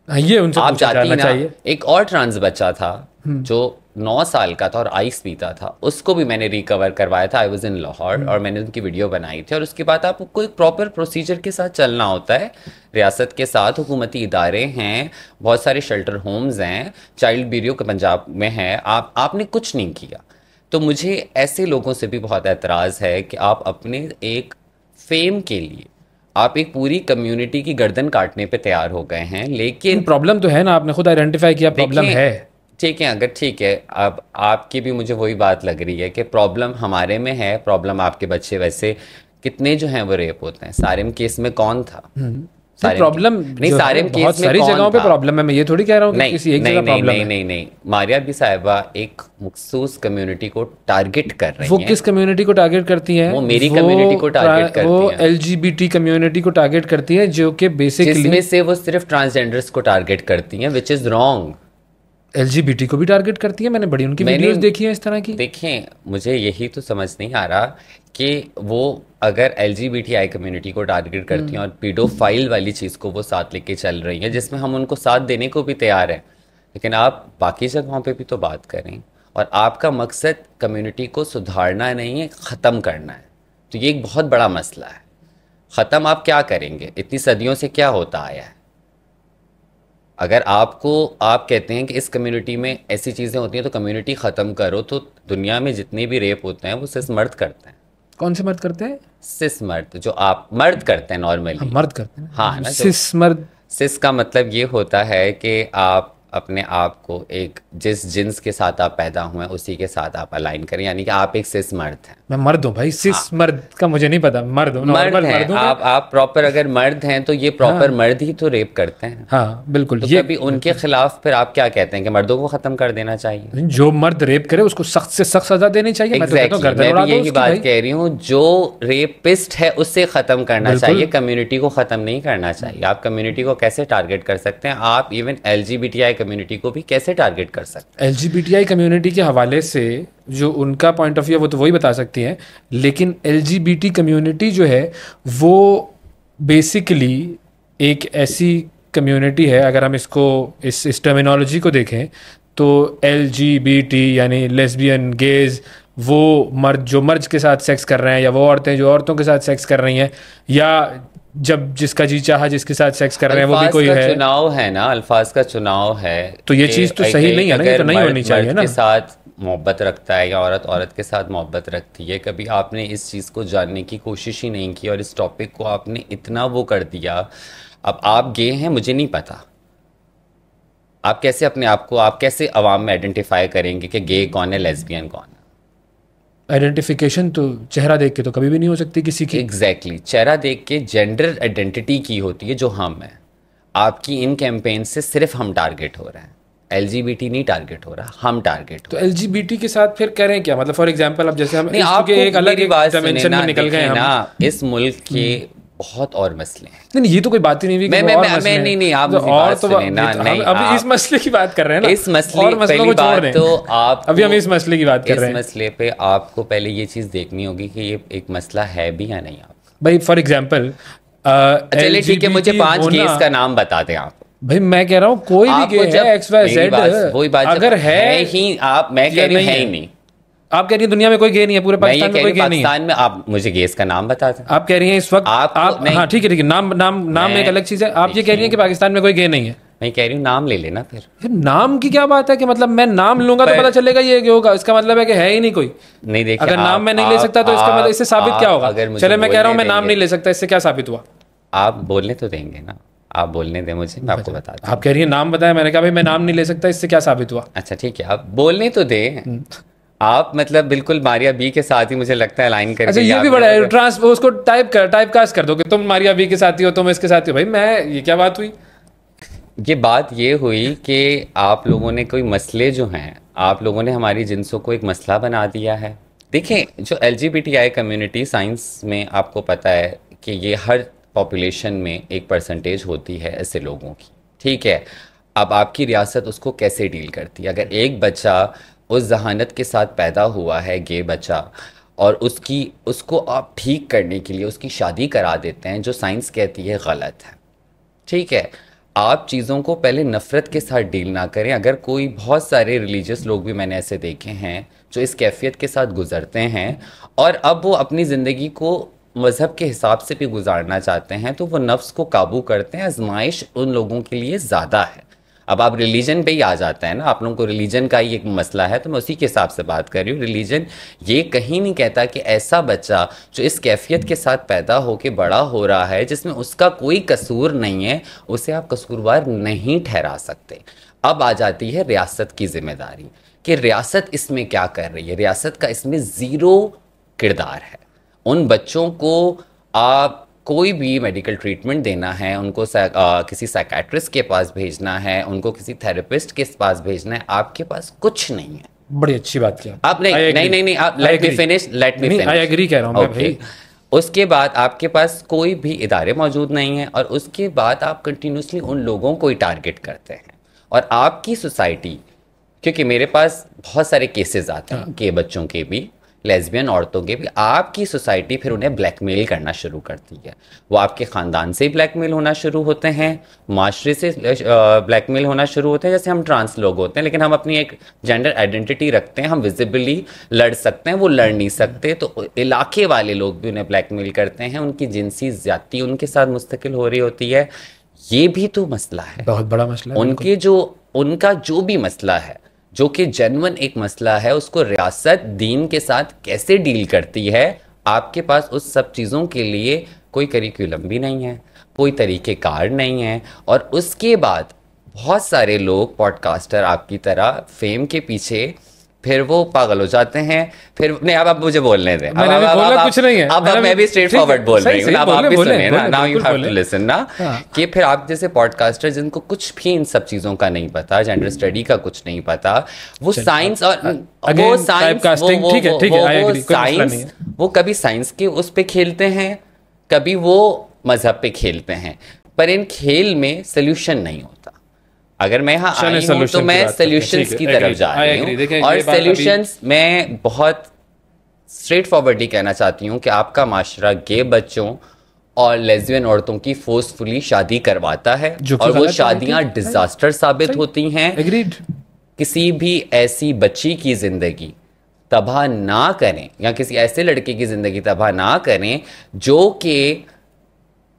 ये उनसे
आप जाती ना
चाहिए।
एक और ट्रांस बच्चा था जो 9 साल का था और आइस पीता था, उसको भी मैंने रिकवर करवाया था। आई वाज इन लाहौर और मैंने उनकी वीडियो बनाई थी। और उसके बाद आपको एक प्रॉपर प्रोसीजर के साथ चलना होता है, रियासत के साथ हुकूमती इदारे हैं, बहुत सारे शेल्टर होम्स हैं, चाइल्ड ब्यूरो के पंजाब में है। आपने कुछ नहीं किया। तो मुझे ऐसे लोगों से भी बहुत एतराज़ है कि आप अपने एक फेम के लिए आप एक पूरी कम्युनिटी की गर्दन काटने पे तैयार हो गए हैं। लेकिन
प्रॉब्लम तो है ना, आपने खुद आइडेंटिफाई किया प्रॉब्लम है।
ठीक है, अगर ठीक है, अब आपकी भी मुझे वही बात लग रही है कि प्रॉब्लम हमारे में है, प्रॉब्लम आपके बच्चे। वैसे कितने जो हैं वो रेप होते हैं? सारिम केस में कौन था?
प्रॉब्लम
नहीं, सारिम केस
बहुत सारी जगहों पे प्रॉब्लम है। मैं ये थोड़ी कह रहा हूँ कि किसी एक जगह प्रॉब्लम है।
नहीं, मारिया भी साहिबा एक मखसूस कम्युनिटी को टारगेट कर रही हैं।
वो किस कम्युनिटी को टारगेट करती हैं?
वो मेरी कम्युनिटी को टारगेट करती हैं।
वो LGBT कम्युनिटी को टारगेट करती है, जो कि बेसिकली
जिसमें से वो सिर्फ ट्रांसजेंडर्स को टारगेट करती हैं, विच इज रॉन्ग।
LGBT को भी टारगेट करती है। मैंने बड़ी उनकी वीडियोस देखी हैं इस तरह की।
देखें, मुझे यही तो समझ नहीं आ रहा कि वो अगर LGBTI कम्युनिटी को टारगेट करती हैं और पीडोफाइल वाली चीज़ को वो साथ लेके चल रही हैं, जिसमें हम उनको साथ देने को भी तैयार हैं, लेकिन आप बाकी जगहों पे भी तो बात करें। और आपका मकसद कम्युनिटी को सुधारना नहीं है, ख़त्म करना है। तो ये एक बहुत बड़ा मसला है। ख़त्म आप क्या करेंगे? इतनी सदियों से क्या होता आया है? अगर आप कहते हैं कि इस कम्युनिटी में ऐसी चीज़ें होती हैं तो कम्युनिटी ख़त्म करो, तो दुनिया में जितने भी रेप होते हैं वो सिर्फ मर्द करते हैं।
कौन से मर्द करते हैं?
सिस मर्द, जो आप मर्द करते हैं नॉर्मली।
मर्द करते हैं,
हाँ ना।
सिस मर्द।
सिस का मतलब ये होता है कि आप अपने आप को एक जिस जिन्स के साथ आप पैदा हुए हैं उसी के साथ आप अलाइन करें, यानी कि आप एक सिस मर्द हैं।
मैं मर्द हूँ भाई, सिस मर्द का मुझे नहीं पता। मर्द हूँ,
मर्द हैं आप प्रॉपर। अगर मर्द हैं तो ये प्रॉपर मर्द ही तो रेप करते हैं।
हाँ बिल्कुल।
तो कभी उनके खिलाफ फिर आप क्या कहते हैं कि मर्दों को खत्म कर देना चाहिए?
जो मर्द रेप करे उसको सख्त से सख्त सजा देनी चाहिए। मैं
भी यही बात कह रही हूँ, जो रेपिस्ट है उससे खत्म करना चाहिए, कम्युनिटी को खत्म नहीं करना चाहिए। आप कम्युनिटी को कैसे टारगेट कर सकते हैं? आप इवन LGBTI कम्युनिटी को भी कैसे टारगेट कर सकते हैं?
LGBTI कम्युनिटी के हवाले से जो उनका पॉइंट ऑफ व्यू है वो तो वही बता सकती हैं, लेकिन LGBT कम्युनिटी जो है वो बेसिकली एक ऐसी कम्युनिटी है, अगर हम इसको इस टर्मिनोलॉजी को देखें तो LGBT यानी लेस्बियन, गेज, वो मर्द जो मर्द के साथ सेक्स कर रहे हैं, या वो औरतें जो औरतों के साथ सेक्स कर रही हैं, या जब जिसका जी चाहा जिसके साथ सेक्स कर रहे हैं वो भी कोई है।
चुनाव है ना, अल्फाज का चुनाव है।
तो ये चीज़ तो सही नहीं है ना, ये तो नहीं होनी चाहिए ना।
के साथ मोहब्बत रखता है या औरत के साथ मोहब्बत रखती है, कभी आपने इस चीज़ को जानने की कोशिश ही नहीं की और इस टॉपिक को आपने इतना वो कर दिया। अब आप गे हैं, मुझे नहीं पता, आप कैसे अपने आप को, आप कैसे अवाम में आइडेंटिफाई करेंगे कि गे कौन है, लेस्बियन कौन है?
आइडेंटिफिकेशन तो चेहरा देख के तो कभी भी नहीं हो सकती किसी की।
एग्जैक्टली, चेहरा देख के जेंडर आइडेंटिटी की होती है जो हम हैं। आपकी इन कैंपेन से सिर्फ हम टारगेट हो रहे हैं, LGBT नहीं टारगेट हो रहा, हम टारगेट।
तो LGBT के साथ फिर कह रहे हैं क्या? मतलब फॉर एग्जांपल अब जैसे हम एक अलग डायमेंशन में निकल गए ना।
इस मुल्क के बहुत और मसले हैं।
नहीं, ये तो कोई बात ही नहीं हुई।
नहीं, आप
और तो अभी इस मसले की बात कर रहे हैं ना।
इस मसले और मसलों को छोड़ दें, तो आप
अभी हम इस मसले की बात कर रहे हैं।
इस मसले पे आपको पहले ये चीज़ देखनी होगी कि ये एक मसला है भी या नहीं। आप
भाई फॉर एग्जांपल,
चलिए ठीक है, मुझे 5 केस का नाम बता दें आप।
भाई मैं कह रहा हूँ कोई भी गे है, XYZ,
वही बात
अगर है
ही, आप, मैं कह रही हूँ है ही नहीं।
आप कह रही हैं दुनिया में कोई गे नहीं है, पूरे पाकिस्तान में कोई गे नहीं है।
पाकिस्तान में आप मुझे गेस का नाम बता दें।
आप कह रही हैं इस वक्त आप हाँ ठीक है, नाम एक अलग चीज़ है। आप ये कह रही हैं कि पाकिस्तान में कोई गे नहीं है।
मैं कह रही हूँ नाम ले लेना। फिर
नाम की क्या बात है कि मतलब मैं नाम लूंगा तो पता चलेगा ये गे होगा? इसका मतलब है कि है ही नहीं कोई।
नहीं, देखिए,
अगर नाम मैं नहीं ले सकता तो इसका मतलब इससे साबित क्या होगा? चले मैं कह रहा हूँ मैं नाम नहीं ले सकता, इससे क्या साबित हुआ?
आप बोलने तो देंगे ना, आप बोलने दें मुझे, मैं आपको बता दूं।
आप कह रही हैं नाम बताया, मैंने कहा भाई मैं नाम नहीं ले सकता, इससे क्या साबित हुआ?
अच्छा ठीक है, आप बोलने तो दें। आप मतलब बिल्कुल मारिया बी के साथ ही मुझे लगता है लाइन करके।
अच्छा ये भी बड़ा है, उसको टाइप कास्ट कर दो कि तुम मारिया बी के साथी हो, तुम इसके साथी हो। भाई मैं, ये क्या बात हुई?
ये बात ये हुई कि आप लोगों ने कोई मसले जो हैं, आप लोगों ने हमारी जिन्सों को एक मसला बना दिया है। देखें, जो LGBTI कम्युनिटी, साइंस में आपको पता है कि ये हर पॉपुलेशन में एक परसेंटेज होती है ऐसे लोगों की, ठीक है। अब आपकी रियासत उसको कैसे डील करती है? अगर एक बच्चा उस जहानत के साथ पैदा हुआ है, गे बच्चा, और उसको आप ठीक करने के लिए उसकी शादी करा देते हैं, जो साइंस कहती है गलत है, ठीक है। आप चीज़ों को पहले नफ़रत के साथ डील ना करें। अगर कोई, बहुत सारे रिलीजियस लोग भी मैंने ऐसे देखे हैं जो इस कैफियत के साथ गुजरते हैं और अब वो अपनी ज़िंदगी को मज़हब के हिसाब से भी गुजारना चाहते हैं, तो वो नफ्स को काबू करते हैं। आजमाइश उन लोगों के लिए ज़्यादा है। अब आप रिलीजन पे ही आ जाते हैं ना, आप लोगों को रिलीजन का ही एक मसला है, तो मैं उसी के हिसाब से बात कर रही हूँ। रिलीजन ये कहीं नहीं कहता कि ऐसा बच्चा जो इस कैफियत के साथ पैदा होके बड़ा हो रहा है, जिसमें उसका कोई कसूर नहीं है, उसे आप कसूरवार नहीं ठहरा सकते। अब आ जाती है रियासत की जिम्मेदारी कि रियासत इसमें क्या कर रही है। रियासत का इसमें ज़ीरो किरदार है। उन बच्चों को आप कोई भी मेडिकल ट्रीटमेंट देना है, उनको किसी साइकेट्रिस्ट के पास भेजना है, उनको किसी थेरेपिस्ट के पास भेजना है, आपके पास कुछ नहीं है।
बड़ी अच्छी बात किया
आप नहीं आप let me finish
I agree कह रहा हूं मैं भाई।
उसके बाद आपके पास कोई भी इदारे मौजूद नहीं है और उसके बाद आप कंटिन्यूसली उन लोगों को ही टारगेट करते हैं। और आपकी सोसाइटी, क्योंकि मेरे पास बहुत सारे केसेस आते हैं के बच्चों के भी, लेस्बियन औरतों के भी, आपकी सोसाइटी फिर उन्हें ब्लैकमेल करना शुरू करती है। वो आपके ख़ानदान से ब्लैकमेल होना शुरू होते हैं, माशरे से ब्लैकमेल होना शुरू होते हैं। जैसे हम ट्रांस लोग होते हैं लेकिन हम अपनी एक जेंडर आइडेंटिटी रखते हैं, हम विजिबली लड़ सकते हैं, वो लड़ नहीं सकते, तो इलाके वाले लोग भी उन्हें ब्लैकमेल करते हैं। उनकी जिनसी ज़्यादती उनके साथ मुस्तकिल हो रही होती है। ये भी तो मसला है,
बहुत बड़ा मसला है।
उनका जो भी मसला है, जो कि जेन्युइन एक मसला है, उसको रियासत दीन के साथ कैसे डील करती है। आपके पास उस सब चीज़ों के लिए कोई करिकुलम भी नहीं है, कोई तरीक़ेकार नहीं है। और उसके बाद बहुत सारे लोग पॉडकास्टर आपकी तरह फेम के पीछे फिर वो पागल हो जाते हैं। फिर नहीं, अब मुझे बोलने दें।
कुछ नहीं है।
अब मैं भी स्ट्रेट फॉरवर्ड बोल रही हूँ। अब आप भी सुनिए ना, now you have to listen ना, कि फिर आप जैसे पॉडकास्टर जिनको कुछ भी इन सब चीज़ों का नहीं पता, जेंडर स्टडी का कुछ नहीं पता, वो साइंस और वो कभी साइंस के उस पे खेलते हैं, कभी वो मजहब पे खेलते हैं, पर इन खेल में सोल्यूशन नहीं होता। अगर मैं यहाँ आई हूँ तो मैं सॉल्यूशंस की तरफ जा रही हूँ, और सॉल्यूशंस मैं बहुत स्ट्रेट फॉरवर्डली कहना चाहती हूँ कि आपका माशरा गे बच्चों और लेस्बियन औरतों की फोर्सफुली शादी करवाता है, और वो शादियाँ डिजास्टर साबित होती हैं। किसी भी ऐसी बच्ची की जिंदगी तबाह ना करें, या किसी ऐसे लड़के की जिंदगी तबाह ना करें जो कि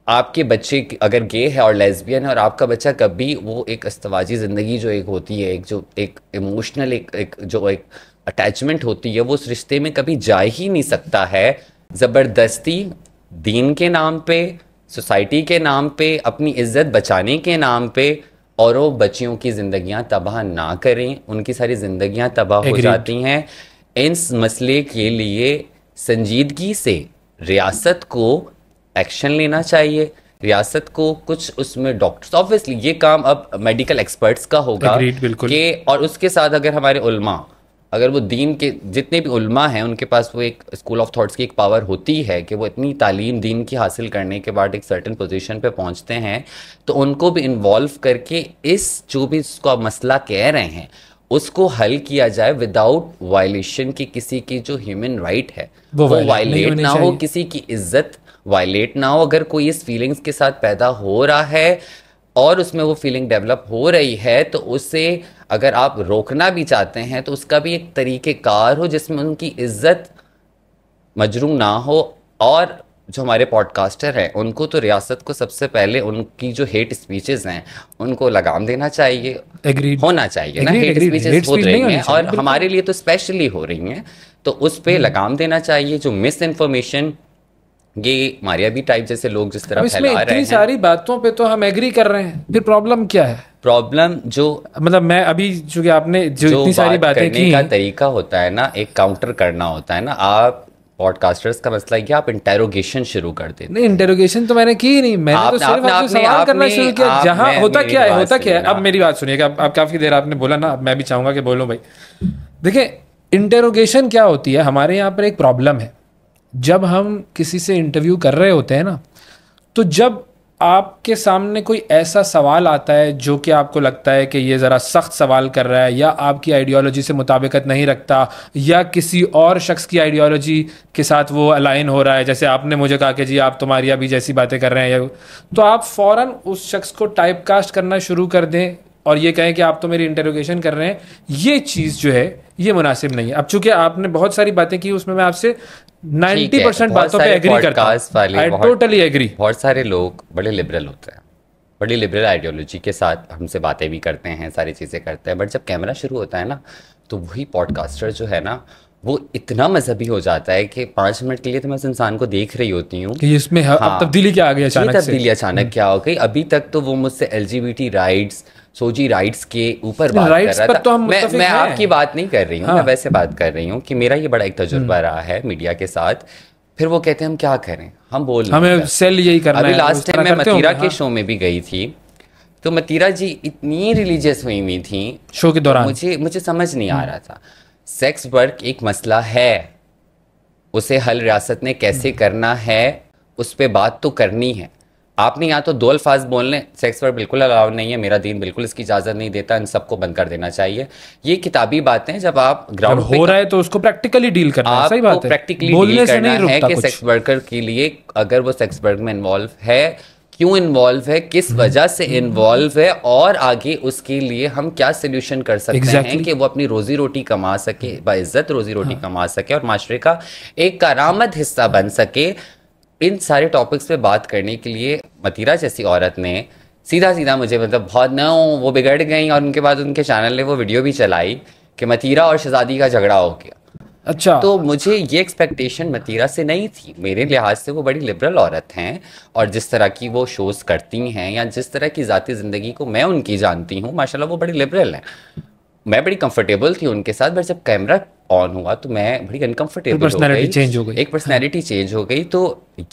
आपके बच्चे अगर गे है और लेस्बियन है, और आपका बच्चा कभी वो एक अस्तवाजी ज़िंदगी जो एक होती है, एक इमोशनल एक अटैचमेंट होती है, वो उस रिश्ते में कभी जा ही नहीं सकता है। ज़बरदस्ती दीन के नाम पे, सोसाइटी के नाम पे, अपनी इज्जत बचाने के नाम पे, और वो बच्चियों की ज़िंदगियां तबाह ना करें, उनकी सारी ज़िंदगियां तबाह हो जाती हैं। इस मसले के लिए संजीदगी से रियासत को एक्शन लेना चाहिए। रियासत को कुछ उसमें डॉक्टर्स, ऑब्वियसली ये काम अब मेडिकल एक्सपर्ट्स का होगा कि, और उसके साथ अगर हमारे उल्मा, अगर वो दीन के जितने भी उल्मा हैं, उनके पास वो एक स्कूल ऑफ थॉट्स की एक पावर होती है कि वो इतनी तालीम दीन की हासिल करने के बाद एक सर्टेन पोजीशन पे पहुंचते हैं, तो उनको भी इन्वॉल्व करके इस जो भी इसको आप मसला कह रहे हैं उसको हल किया जाए, विदाउट वायलेशन की किसी की जो ह्यूमन राइट है वो वायलेट ना हो, किसी की इज्जत वायलेट ना हो। अगर कोई इस फीलिंग्स के साथ पैदा हो रहा है और उसमें वो फीलिंग डेवलप हो रही है, तो उससे अगर आप रोकना भी चाहते हैं तो उसका भी एक तरीक़ेकार हो जिसमें उनकी इज्जत मजरूम ना हो। और जो हमारे पॉडकास्टर हैं उनको तो रियासत को सबसे पहले उनकी जो हेट स्पीचेस हैं उनको लगाम देना चाहिए, होना चाहिए ना। हेट स्पीचेस हो रही हैं और हमारे लिए तो स्पेशली हो रही हैं, तो उस पर लगाम देना चाहिए। जो मिस इन्फॉर्मेशन ये मारिया भी टाइप जैसे लोग जिस तरह फैला रहे हैं,
सारी बातों पे तो हम एग्री कर रहे हैं, फिर प्रॉब्लम क्या है?
प्रॉब्लम जो
मतलब मैं अभी चूंकि आपने जो इतनी सारी बातें की,
का तरीका होता है ना, एक काउंटर करना होता है ना। आप पॉडकास्टर्स का मसला है कि आप इंटेरोगेशन शुरू कर देते।
नहीं, इंटेरोगेशन तो मैंने की नहीं, मैंने तो सिर्फ आपसे सवाल करना शुरू किया। जहां होता क्या है, अब मेरी बात सुनिएगा। अब काफी देर आपने बोला ना, अब मैं भी चाहूंगा कि बोलो भाई। देखिए, इंटेरोगेशन क्या होती है, हमारे यहाँ पर एक प्रॉब्लम है। जब हम किसी से इंटरव्यू कर रहे होते हैं ना, तो जब आपके सामने कोई ऐसा सवाल आता है जो कि आपको लगता है कि ये ज़रा सख्त सवाल कर रहा है, या आपकी आइडियोलॉजी से मुताबिकत नहीं रखता, या किसी और शख्स की आइडियोलॉजी के साथ वो अलाइन हो रहा है, जैसे आपने मुझे कहा कि जी आप तुम्हारी अभी जैसी बातें कर रहे हैं, तो आप फ़ौरन उस शख्स को टाइप कास्ट करना शुरू कर दें और ये कहें कि आप तो मेरी इंटेरोगेशन कर रहे हैं। ये चीज़ जो है ये मुनासिब नहीं है। अब चूंकि आपने बहुत सारी बातें की, उसमें मैं आपसे 90% बातों पे एग्री करता हूं। I totally agree.
बहुत सारे लोग बड़े लिबरल होते हैं, बड़ी लिबरल आइडियोलॉजी के साथ हमसे बातें भी करते हैं, सारी चीज़ें करते हैं, बट जब कैमरा शुरू होता है ना, तो वही पॉडकास्टर जो है ना, वो इतना मजहबी हो जाता है कि 5 मिनट के लिए तो मैं उस इंसान को देख रही होती हूँ
कि इसमें अब तब्दीली क्या आ गई अचानक से।
तब्दीली अचानक क्या हो गई। अभी तक तो वो मुझसे LGBT राइट्स, सोजी राइट्स के ऊपर बात कर रहा था।
तो
मैं आपकी बात नहीं कर रही हूँ, मैं वैसे बात कर रही हूँ कि मेरा ये बड़ा एक तजुर्बा रहा है मीडिया के साथ। फिर वो कहते हैं हम क्या करें, हम बोल
हमें सेल यही करना है।
अभी लास्ट टाइम मैं मतीरा के शो में भी गई थी, तो मतीरा जी इतनी रिलीजियस हुई थी
शो के दौरान,
मुझे समझ नहीं आ रहा था। सेक्स वर्क एक मसला है, उसे हल रियासत ने कैसे करना है, उस पर बात तो करनी है। आपने यहाँ तो 2 अल्फाज बोलने, सेक्स वर्क बिल्कुल अलाउ नहीं है, मेरा दीन बिल्कुल इसकी इजाज़त नहीं देता, इन सबको बंद कर देना चाहिए। ये किताबी बातें, जब आप ग्राउंड
हो रहा है तो उसको प्रैक्टिकली डील करना है। सही बात है,
प्रैक्टिकली डील करना है कि सेक्स वर्कर के लिए, अगर वो सेक्स वर्क में इन्वॉल्व है, क्यों इन्वॉल्व है, किस वजह से इन्वॉल्व है, और आगे उसके लिए हम क्या सोल्यूशन कर सकते हैं कि वो अपनी रोजी रोटी कमा सके, बाइज्जत रोजी रोटी कमा सके और माशरे का एक करामत हिस्सा बन सके। इन सारे टॉपिक्स पे बात करने के लिए मतीरा जैसी औरत ने सीधा सीधा मुझे, मतलब बहुत न वो बिगड़ गई, और उनके बाद उनके चैनल ने वो वीडियो भी चलाई कि मतीरा और शहजादी का झगड़ा हो गया।
अच्छा,
तो मुझे ये एक्सपेक्टेशन मतीरा से नहीं थी। मेरे लिहाज से वो बड़ी लिबरल औरत हैं, और जिस तरह की वो शोज़ करती हैं या जिस तरह की ज़ाती ज़िंदगी को मैं उनकी जानती हूँ, माशाल्लाह वो बड़ी लिबरल हैं। मैं बड़ी कंफर्टेबल थी उनके साथ, बट जब कैमरा ऑन हुआ तो मैं बड़ी अनकंफर्टेबल हो गई,
चेंज हो गई,
एक पर्सनैलिटी चेंज हो गई। तो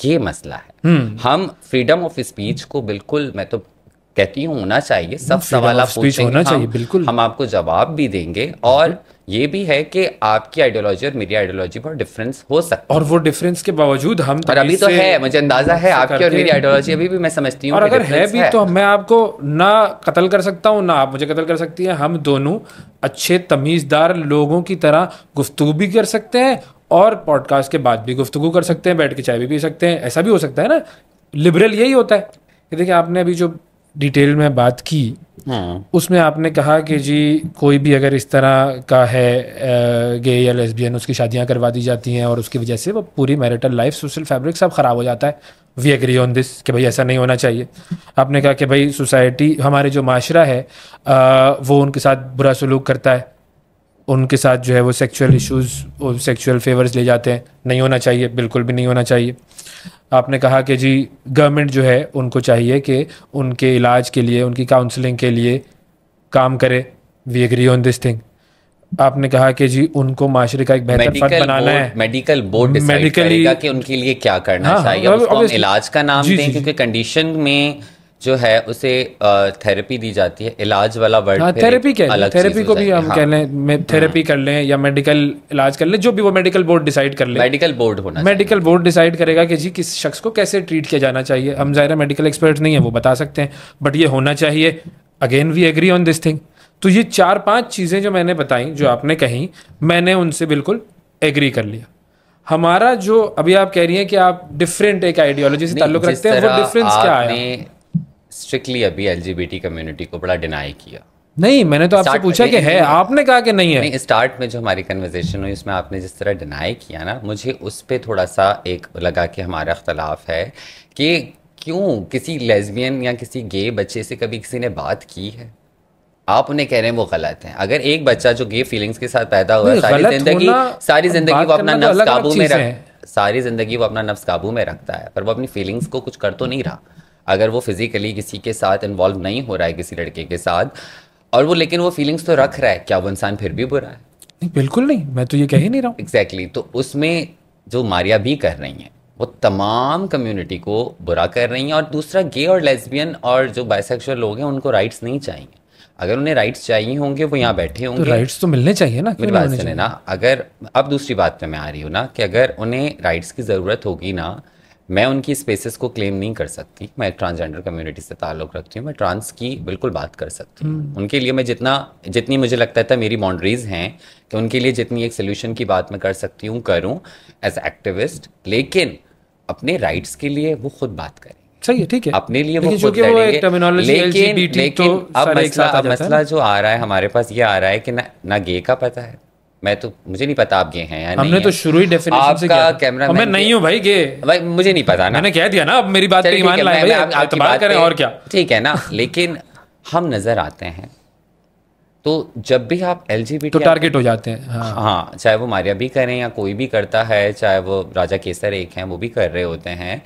ये मसला है। हम फ्रीडम ऑफ स्पीच को बिल्कुल, मैं तो कहती हूँ होना चाहिए, सब सवाल आप पूछेंगे, हम आपको जवाब भी देंगे। और ये भी है कि आपकी आइडियोलॉजी और मेरी आइडियोलॉजी बहुत डिफरेंस हो सकता है,
और वो डिफरेंस के बावजूद हम
और अभी तो है, मुझे अंदाजा है आपकी और मेरी आइडियोलॉजी अभी भी मैं समझती हूँ,
और अगर है भी तो मैं आपको ना कत्ल कर सकता हूँ, ना आप मुझे कत्ल कर सकती हैं। हम दोनों अच्छे तमीज़दार लोगों की तरह गुफ्तगू भी कर सकते हैं, और पॉडकास्ट के बाद भी गुफ्तगू कर सकते हैं, बैठ के चाय भी पी सकते हैं। ऐसा भी हो सकता है ना, लिबरल यही होता है। देखिए, आपने अभी जो डिटेल में बात की, उसमें आपने कहा कि जी कोई भी अगर इस तरह का है गे या लेस्बियन, उसकी शादियां करवा दी जाती हैं, और उसकी वजह से वो पूरी मैरिटल लाइफ, सोशल फैब्रिक सब ख़राब हो जाता है। वी एग्री ऑन दिस कि भाई ऐसा नहीं होना चाहिए। आपने कहा कि भाई सोसाइटी, हमारे जो माशरा है वो उनके साथ बुरा सलूक करता है, उनके साथ जो है वो सेक्सुअल इश्यूज़ और सेक्सुअल फेवर्स ले जाते हैं, नहीं होना चाहिए, बिल्कुल भी नहीं होना चाहिए। आपने कहा कि जी गवर्नमेंट जो है उनको चाहिए कि उनके इलाज के लिए, उनकी काउंसलिंग के लिए काम करे। We agree on this thing. आपने कहा कि जी उनको माशरे का एक बेहतर फर्द बनाना है,
मेडिकल बोर्ड डिसाइड करेगा कि उनके लिए क्या करना चाहिए। उसको हम इलाज का नाम दें, क्योंकि कंडीशन में जो है उसे थेरेपी दी जाती है, इलाज वाला वर्ड
थेरेपी कह लें, थेरेपी को भी हम कह लें, थेरेपी कर लें या मेडिकल इलाज कर लें, जो भी वो मेडिकल बोर्ड डिसाइड कर ले।
मेडिकल बोर्ड होना,
मेडिकल बोर्ड डिसाइड करेगा कि जी किस शख्स को कैसे ट्रीट किया जाना चाहिए। हम ज़ाहिर मेडिकल एक्सपर्ट नहीं है, वो बता सकते हैं, बट ये होना चाहिए। Again we agree on this thing. तो ये 4-5 चीज़ें जो मैंने बताई, जो आपने कही, मैंने उनसे बिल्कुल एग्री कर लिया। हमारा जो अभी आप कह रही हैं कि आप डिफरेंट एक आइडियोलॉजी से ताल्लुक रखते हैं, वो डिफरेंस क्या है?
स्ट्रिक्टली अभी LGBT कम्युनिटी को बड़ा डिनाई किया।
नहीं, मैंने तो आपसे पूछा कि है, आपने कहा कि नहीं है।
नहीं, स्टार्ट में जो हमारी कन्वर्सेशन हुई उसमें आपने जिस तरह डिनाई किया ना, मुझे उस पर थोड़ा सा एक लगा कि हमारा अख्तलाफ है कि क्यों किसी लेस्बियन या किसी गे बच्चे से कभी किसी ने बात की है, आप उन्हें कह रहे हैं वो गलत है। अगर एक बच्चा जो गे फीलिंग्स के साथ पैदा हुआ, सारी जिंदगी वो अपना नफ्स काबू में सारी जिंदगी वो अपना नफ्स काबू में रखता है, पर वो अपनी फीलिंग्स को कुछ कर तो नहीं रहा। अगर वो फिजिकली किसी के साथ इन्वॉल्व नहीं हो रहा है, किसी लड़के के साथ, और वो लेकिन वो फीलिंग्स तो रख रहा है, क्या वो इंसान फिर भी बुरा है?
नहीं, बिल्कुल नहीं, मैं तो ये कह ही नहीं रहा हूँ।
एग्जैक्टली। तो उसमें जो मारिया भी कर रही हैं वो तमाम कम्युनिटी को बुरा कर रही हैं। और दूसरा, गे और लेस्बियन और जो बाइसेक्सुअल लोग हैं उनको राइट्स नहीं चाहिए। अगर उन्हें राइट्स चाहिए होंगे वो यहाँ बैठे होंगे।
तो राइट्स तो मिलने चाहिए ना,
मेरी बात सुने ना। अगर अब दूसरी बात पे मैं आ रही हूँ ना कि अगर उन्हें राइट्स की ज़रूरत होगी ना, मैं उनकी स्पेसेस को क्लेम नहीं कर सकती। मैं एक ट्रांसजेंडर कम्युनिटी से ताल्लुक़ रखती हूँ, मैं ट्रांस की बिल्कुल बात कर सकती हूँ। उनके लिए मैं जितनी मुझे लगता था मेरी बाउंड्रीज़ हैं कि उनके लिए जितनी एक सोल्यूशन की बात मैं कर सकती हूँ करूँ एज एक्टिविस्ट। लेकिन अपने राइट्स के लिए वो खुद बात करें,
सही है, ठीक है,
अपने लिए वो खुद लड़ेंगे। लेकिन अब मसला जो आ रहा है हमारे पास ये आ रहा है कि ना गे का पता है। मैं तो मुझे नहीं पता आप गे हैं या नहीं।
हमने तो शुरू ही डेफिनेशन से किया।
कैमरा
मैं नहीं हूं भाई गे,
भाई मुझे नहीं पता ना,
मैंने कह दिया ना। अब मेरी बात पे ईमान लाए भाई, आप बात करें और क्या,
ठीक है ना। लेकिन हम नजर आते हैं तो जब भी आप LGBT
तो टारगेट हो जाते हैं।
हाँ, चाहे वो मारिया भी करें या कोई भी करता है, चाहे वो राजा केसर एक हैं वो भी कर रहे होते हैं।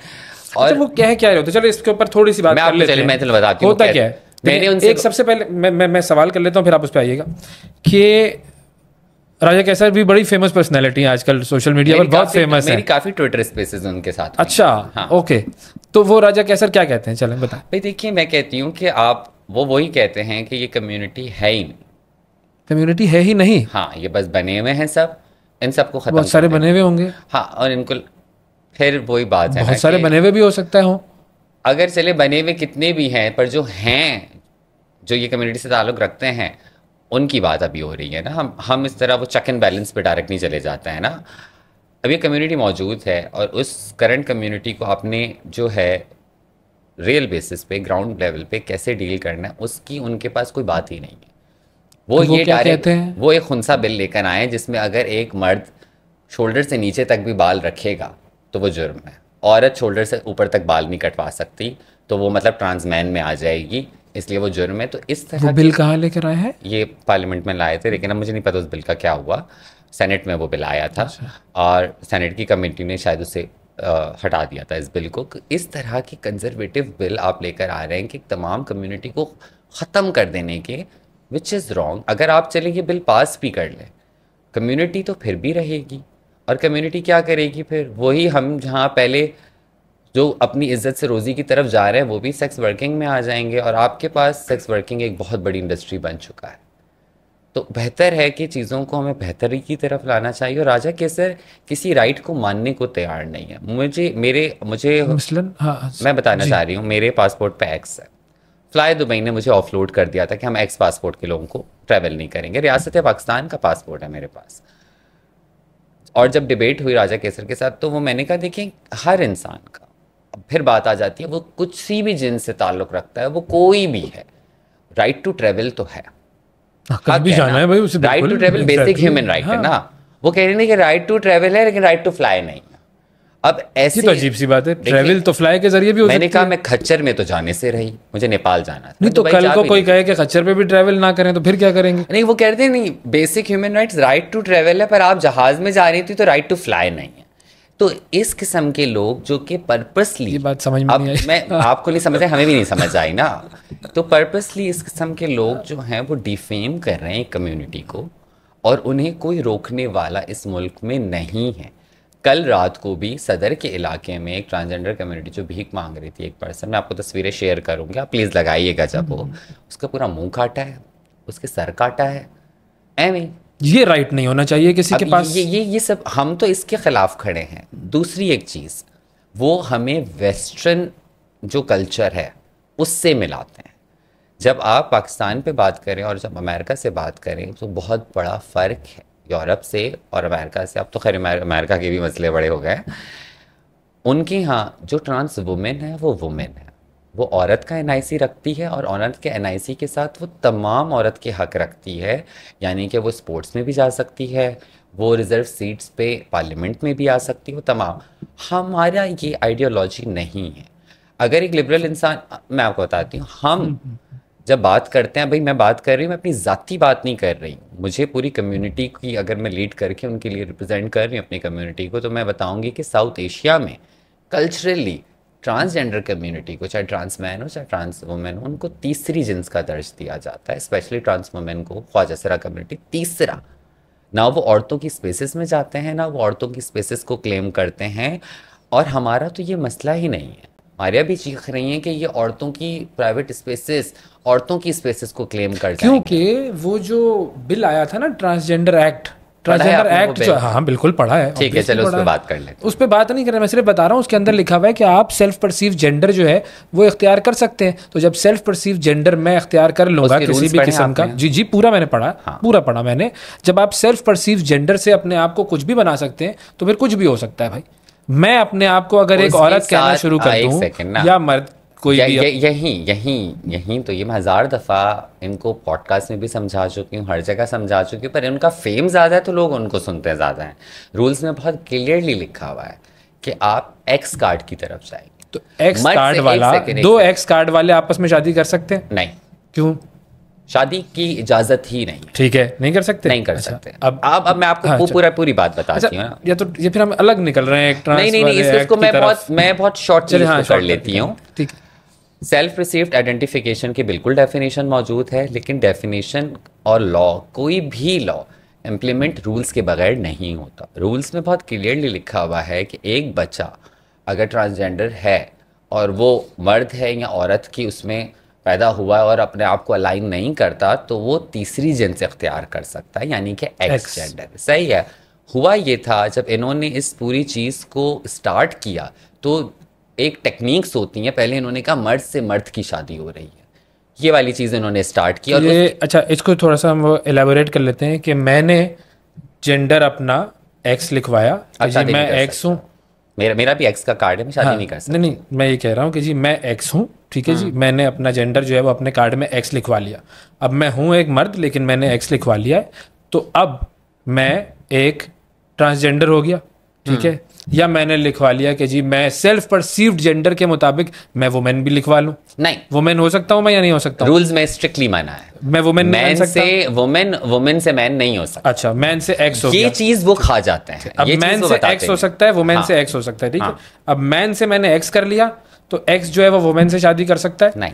और
अच्छा, वो क्या रहे होते, चलो इसके ऊपर थोड़ी सी बात कर लेते हैं।
मैं चलो बताती हूँ
होता क्या है। मैंने उनसे एक सबसे पहले मैं सवाल कर लेता हूँ, फिर आप उस पर आइएगा कि राजा कैसर भी बड़ी फेमस पर्सनैलिटी है आजकल सोशल मीडिया पर, बहुत फेमस है।
मेरी काफी ट्विटर स्पेसेस उनके साथ।
अच्छा, हाँ। ओके, तो वो राजा कैसर क्या कहते हैं, चलें बताएं।
भाई देखिए, मैं कहती हूँ कि आप वो वही कहते हैं कि ये कम्युनिटी है ही नहीं।
कम्युनिटी है ही नहीं?
हाँ, ये बस बने हुए हैं सब, इन सबको खत्म।
बहुत सारे बने हुए होंगे।
हाँ, और इनको फिर वही बात है,
बहुत सारे बने हुए भी हो सकता है हो।
अगर चले बने हुए कितने भी हैं, पर जो हैं जो ये कम्युनिटी से ताल्लुक़ रखते हैं उनकी बात अभी हो रही है ना। हम इस तरह वो चेक एंड बैलेंस पे डायरेक्ट नहीं चले जाते हैं ना। अब ये कम्युनिटी मौजूद है और उस करंट कम्युनिटी को आपने जो है रियल बेसिस पे, ग्राउंड लेवल पे कैसे डील करना है, उसकी उनके पास कोई बात ही नहीं है। वो ये डायरेक्ट वो एक खुनसा बिल लेकर आए जिसमें अगर एक मर्द शोल्डर से नीचे तक भी बाल रखेगा तो वो जुर्म है। औरत शोल्डर से ऊपर तक बाल नहीं कटवा सकती तो वो मतलब ट्रांसमैन में आ जाएगी, इसलिए वो जुर्म है। तो इस तरह
वो बिल कहाँ लेकर आए हैं?
ये पार्लियामेंट में लाए थे, लेकिन अब मुझे नहीं पता उस बिल का क्या हुआ। सेनेट में वो बिल आया था। अच्छा। और सेनेट की कमेटी ने शायद उसे हटा दिया था इस बिल को। इस तरह के कंजर्वेटिव बिल आप लेकर आ रहे हैं कि तमाम कम्युनिटी को ख़त्म कर देने के, विच इज़ रॉन्ग। अगर आप चले ये बिल पास भी कर लें, कम्युनिटी तो फिर भी रहेगी। और कम्युनिटी क्या करेगी फिर? वही हम जहाँ पहले जो अपनी इज्जत से रोज़ी की तरफ जा रहे हैं वो भी सेक्स वर्किंग में आ जाएंगे। और आपके पास सेक्स वर्किंग एक बहुत बड़ी इंडस्ट्री बन चुका है। तो बेहतर है कि चीज़ों को हमें बेहतरी की तरफ लाना चाहिए। और राजा केसर किसी राइट को मानने को तैयार नहीं है। मुझे मैं बताना चाह रही हूँ, मेरे पासपोर्ट पे एक्स है। फ्लाई दुबई ने मुझे ऑफलोड कर दिया था कि हम एक्स पासपोर्ट के लोगों को ट्रैवल नहीं करेंगे। रियासत पाकिस्तान का पासपोर्ट है मेरे पास। और जब डिबेट हुई राजा केसर के साथ तो वो मैंने कहा देखिए, हर इंसान का फिर बात आ जाती है, वो कुछ सी भी जिन्स से ताल्लुक़ रखता है, वो कोई भी है, राइट टू ट्रैवल तो है।
कहीं भी जाना है भाई, उसे
right to travel basic human right है ना। वो कह रहे हैं कि राइट टू ट्रैवल है लेकिन राइट टू फ्लाई नहीं। अब ऐसी
तो अजीब सी बात है, ट्रैवल तो फ्लाई के जरिए भी हो सकती है।
मैंने कहा मैं खच्चर में तो जाने से रही, मुझे नेपाल जाना था।
नहीं तो कल को कोई कहे कि खच्चर पे भी ट्रैवल ना करें तो फिर क्या करेंगे?
नहीं, वो कहते हैं नहीं, basic human rights right to travel है, पर आप जहाज में जा रही थी तो राइट टू फ्लाई नहीं है। तो इस किस्म के लोग जो कि पर्पसली,
ये बात समझ में नहीं आई।
मैं आपको नहीं समझ आई, हमें भी नहीं समझ आई ना। तो पर्पसली इस किस्म के लोग जो हैं वो डिफेम कर रहे हैं कम्युनिटी को, और उन्हें कोई रोकने वाला इस मुल्क में नहीं है। कल रात को भी सदर के इलाके में एक ट्रांसजेंडर कम्युनिटी जो भीख मांग रही थी, एक पर्सन, मैं आपको तस्वीरें शेयर करूँगी, आप प्लीज़ लगाइएगा। जब वो उसका पूरा मुंह काटा है, उसके सर काटा है, एवं
ये राइट नहीं होना चाहिए किसी के पास।
ये सब हम तो इसके खिलाफ खड़े हैं। दूसरी एक चीज़, वो हमें वेस्टर्न जो कल्चर है उससे मिलाते हैं। जब आप पाकिस्तान पे बात करें और जब अमेरिका से बात करें तो बहुत बड़ा फ़र्क है यूरोप से और अमेरिका से। अब तो खैर अमेरिका के भी मसले बड़े हो गए। उनके यहाँ जो ट्रांस वुमेन है वो वुमेन है, वो औरत का NIC रखती है और औरत के NIC के साथ वो तमाम औरत के हक रखती है। यानी कि वो स्पोर्ट्स में भी जा सकती है, वो रिज़र्व सीट्स पे पार्लियामेंट में भी आ सकती है, वो तमाम। हमारा ये आइडियोलॉजी नहीं है। अगर एक लिबरल इंसान, मैं आपको बताती हूँ, हम जब बात करते हैं, भाई मैं बात कर रही हूँ, मैं अपनी ज़ाती बात नहीं कर रही हूँ, मुझे पूरी कम्युनिटी की अगर मैं लीड करके उनके लिए रिप्रेजेंट कर रही हूँ अपनी कम्युनिटी को, तो मैं बताऊँगी कि साउथ एशिया में कल्चरली ट्रांसजेंडर कम्युनिटी को, चाहे ट्रांस मैन हो चाहे ट्रांस वुमेन हो, उनको तीसरी जिन्स का दर्ज दिया जाता है। स्पेशली ट्रांस वुमेन को, ख्वाजा सरा कम्युनिटी तीसरा। ना वो औरतों की स्पेसेस में जाते हैं, ना वो औरतों की स्पेसेस को क्लेम करते हैं। और हमारा तो ये मसला ही नहीं है, हमारे भी चीख रही हैं कि ये औरतों की प्राइवेट स्पेसेस, औरतों की स्पेसेस को क्लेम कर जाएंगे।
क्योंकि वो जो बिल आया था ना ट्रांसजेंडर एक्ट जो, हाँ बिल्कुल पढ़ा है,
ठीक है, चलो उस पर बात कर लेते हैं।
उस पर बात नहीं कर रहे, मैं सिर्फ बता रहा हूँ उसके अंदर लिखा हुआ है कि आप सेल्फ परसीव जेंडर जो है वो इख्तियार कर सकते हैं। तो जब सेल्फ परसीव जेंडर मैं इख्तियार कर लूंगा किसी भी किस्म का, जी जी पूरा मैंने पढ़ा, हाँ। पूरा पढ़ा मैंने। जब आप सेल्फ परसीव जेंडर से अपने आप को कुछ भी बना सकते हैं तो फिर कुछ भी हो सकता है भाई। मैं अपने आप को अगर एक औरत कहना शुरू कर दूं या मर्द कोई भी,
यही तो ये मैं 1000 दफ़ा इनको पॉडकास्ट में भी समझा चुकी हूँ, हर जगह समझा चुकी हूँ, पर इनका फेम ज़्यादा है तो लोग उनको सुनते ज़्यादा हैं। रूल्स में बहुत क्लियरली लिखा हुआ है कि आप एक्स कार्ड की तरफ जाएंगे
तो एक्स कार्ड वाला, दो एक्स कार्ड वाले आपस में शादी कर सकते हैं?
नहीं। क्यों? शादी की इजाजत ही नहीं।
ठीक है, नहीं कर सकते,
नहीं कर सकते। अब मैं आपको पूरी बात बताती हूँ ना।
या तो ये फिर हम अलग निकल रहे हैं एक ट्रांस
नहीं, इसको मैं बहुत शॉर्ट कर लेती हूँ।
ठीक।
सेल्फ रिसीव्ड आइडेंटिफिकेशन की बिल्कुल डेफिनेशन मौजूद है, लेकिन डेफिनेशन और लॉ, कोई भी लॉ इम्प्लीमेंट रूल्स के बगैर नहीं होता। रूल्स में बहुत क्लियरली लिखा हुआ है कि एक बच्चा अगर ट्रांसजेंडर है और वो मर्द है या औरत की उसमें पैदा हुआ है और अपने आप को अलाइन नहीं करता, तो वो तीसरी जिन्स इख्तियार कर सकता है, यानी कि एक्स जेंडर। सही है। हुआ ये था जब इन्होंने इस पूरी चीज़ को स्टार्ट किया तो एक टेक्निक्स होती हैं, पहले इन्होंने कहा मर्द से मर्द की शादी हो रही है, ये वाली चीज़ इन्होंने स्टार्ट की। और
ये अच्छा, इसको थोड़ा सा हम एलेबोरेट कर लेते हैं कि मैंने जेंडर अपना एक्स लिखवाया, जी मैं एक्स हूँ,
मेरा भी एक्स का कार्ड है, मैं शादी नहीं कर सकता।
नहीं, मैं ये कह रहा हूँ कि जी मैं एक्स हूँ, ठीक है जी, मैंने अपना जेंडर जो है वो अपने कार्ड में एक्स लिखवा लिया। अब मैं हूँ एक मर्द लेकिन मैंने एक्स लिखवा लिया है, तो अब मैं एक ट्रांसजेंडर हो गया, ठीक है। या मैंने लिखवा लिया कि जी मैं सेल्फ परसीव्ड जेंडर के मुताबिक मैं वुमेन भी लिखवा लूं।
नहीं,
वुमेन हो सकता हूं मैं या नहीं हो सकता?
रूल्स में स्ट्रिक्टली माना है
मैं वुमेन नहीं बन सकता।
वुमेन से मैन नहीं हो सकता।
अच्छा, मैन से एक्स हो गया,
ये चीज वो खा जाते हैं।
अब मैन से एक्स हो सकता है, वुमेन से एक्स हो सकता है, ठीक है। अब मैन से मैंने एक्स कर लिया तो एक्स जो है वो वुमेन से शादी कर सकता है?
नहीं।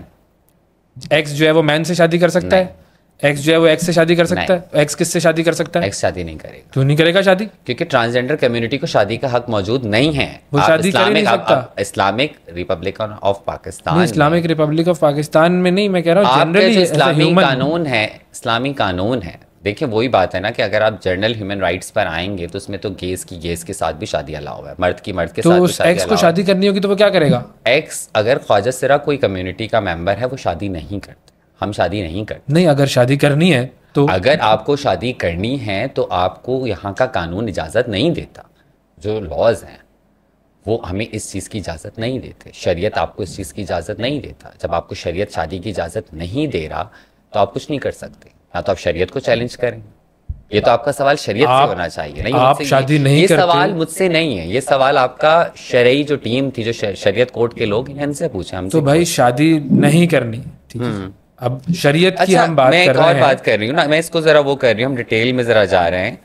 एक्स जो है वो मैन से शादी कर सकता है? एक्स जो है वो एक्स से शादी कर सकता है? एक्स किससे शादी कर सकता है?
एक्स शादी नहीं करेगा।
क्यों नहीं करेगा शादी?
क्योंकि ट्रांसजेंडर कम्युनिटी को शादी का हक मौजूद नहीं है।
वो शादी कर नहीं सकता।
Islamic Republic of Pakistan,
Islamic Republic of Pakistan में नहीं, मैं कह रहा हूँ
जनरली इस्लामी कानून है, इस्लामी कानून है। देखिए वही बात है ना कि अगर आप जनरल ह्यूमन राइट्स पर आएंगे तो उसमें तो गेस के साथ भी शादी अलाउ है, मर्द की मर्द के साथ भी शादी।
एक्स को शादी करनी होगी तो वो क्या करेगा?
एक्स अगर ख्वाजा सिरा कोई कम्युनिटी का मेंबर है वो शादी नहीं करते, हम शादी नहीं करते।
नहीं, अगर शादी करनी है तो
अगर आपको शादी करनी है तो आपको यहाँ का कानून इजाज़त नहीं देता। जो लॉज हैं वो हमें इस चीज़ की इजाज़त नहीं देते, शरीयत आपको इस चीज़ की इजाज़त नहीं देता। जब आपको शरीयत शादी की इजाज़त नहीं दे रहा तो आप कुछ नहीं कर सकते। या तो आप शरीयत को चैलेंज करें, ये तो आपका सवाल शरीयत से होना चाहिए। नहीं,
आप शादी नहीं
ये
करते।
सवाल मुझसे नहीं है, ये सवाल आपका शरई जो टीम थी, जो शरीयत कोर्ट के लोग हैं, इनसे पूछे। हम
तो भाई शादी नहीं करनी, ठीक है। अब शरीयत की हम बात कर रहे हैं।
मैं बात कर रही हूँ ना, मैं इसको जरा वो कर रही हूँ, हम डिटेल में जरा जा रहे हैं।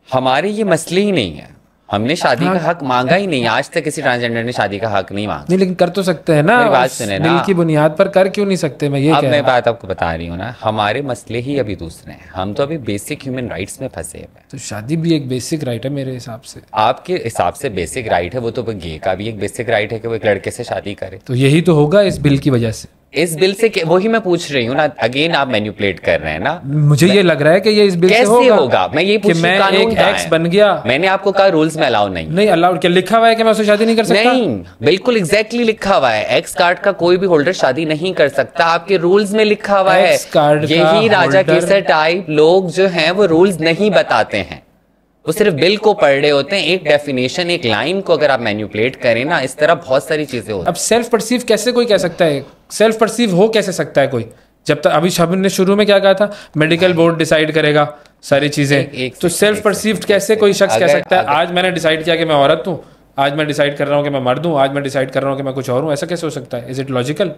हमारे ये मसले ही नहीं है, हमने शादी का हक मांगा ही नहीं, आज तक किसी ट्रांसजेंडर ने शादी का हक नहीं मांगा।
नहीं, लेकिन कर तो सकते हैं ना,
बात सुने ना,
दिल की बुनियाद पर कर क्यों नहीं सकते? मैं ये
अब मैं बात आपको बता रही हूँ ना, हमारे मसले ही अभी दूसरे हैं। हम तो अभी बेसिक ह्यूमन राइट्स में फंसे हुए हैं।
तो शादी भी एक बेसिक राइट है मेरे हिसाब से।
आपके हिसाब से बेसिक राइट है, वो तो गे का भी एक बेसिक राइट है कि वो एक लड़के से शादी करे।
तो यही तो होगा इस बिल की वजह से।
इस बिल से वही मैं पूछ रही हूँ ना, अगेन आप मैनिपुलेट कर रहे हैं ना।
मुझे ये लग रहा है कि ये इस बिल
से होगा। मैं ये पूछ
रही हूँ, मैं एक एक्स बन गया,
मैंने आपको कहा रूल्स में अलाउ नहीं
अलाउड क्या लिखा हुआ है कि मैं उससे शादी नहीं कर सकता?
नहीं, बिल्कुल एग्जैक्टली लिखा हुआ है, एक्स कार्ड का कोई भी होल्डर शादी नहीं कर सकता। आपके रूल्स में लिखा हुआ है। यही राजा केसर टाइप लोग जो हैं वो रूल्स नहीं बताते हैं, वो सिर्फ बिल को पढ़ रहे होते हैं। एक डेफिनेशन, एक लाइन को अगर आप मैनिपुलेट करें ना, इस तरह बहुत सारी चीजें होती हैं।
अब सेल्फ परसीव कैसे कोई कह सकता है? सेल्फ परसीव हो कैसे सकता है कोई? जब तक अभी शबन ने शुरू में क्या कहा था, मेडिकल बोर्ड डिसाइड करेगा सारी चीजें। तो सेल्फ परसीव्ड कैसे कोई शख्स कह सकता है आज मैंने डिसाइड किया कि मैं औरत हूँ, आज मैं डिसाइड कर रहा हूँ कि मैं मर्द हूँ, आज मैं डिसाइड कर रहा हूँ कि मैं कुछ और हूँ? ऐसा कैसे हो सकता है? Is it logical?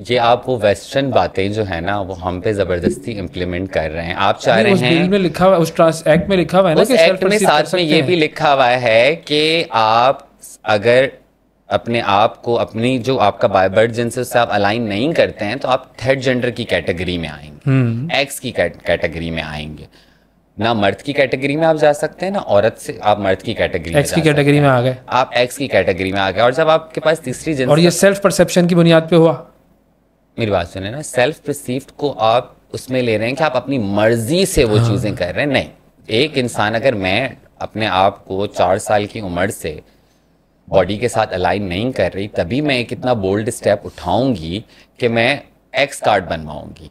ये आप वो वेस्टर्न बातें जो है ना वो हम पे जबरदस्ती इम्प्लीमेंट कर रहे हैं। आप चाह रहे हैं,
उस बिल में लिखा हुआ, उस ट्रांस एक्ट में लिखा हुआ है ना,
उस एक्ट में साथ में ये भी लिखा हुआ है कि आप अगर अपने आप को, अपनी जो आपका बाय बर्थ जिनसे उससे आप अलाइन नहीं करते हैं तो आप थर्ड जेंडर की कैटेगरी में आएंगे, एक्स की कैटेगरी में आएंगे। ना मर्द की कैटेगरी में आप जा सकते हैं, ना औरत से आप मर्द की कैटेगरी में
एक्स की कैटेगरी में आ गए,
आप एक्स की कैटेगरी में आ गए। और जब आपके पास तीसरी जिन्स,
और ये सेल्फ परसेप्शन की बुनियाद पे हुआ।
मेरी बात सुने ना, सेल्फ परसीव्ड को आप उसमें ले रहे हैं कि आप अपनी मर्जी से वो चीजें कर रहे हैं। नहीं, एक इंसान, अगर मैं अपने आप को 4 साल की उम्र से बॉडी के साथ अलाइन नहीं कर रही, तभी मैं एक इतना बोल्ड स्टेप उठाऊंगी कि मैं एक्स कार्ड बनवाऊंगी।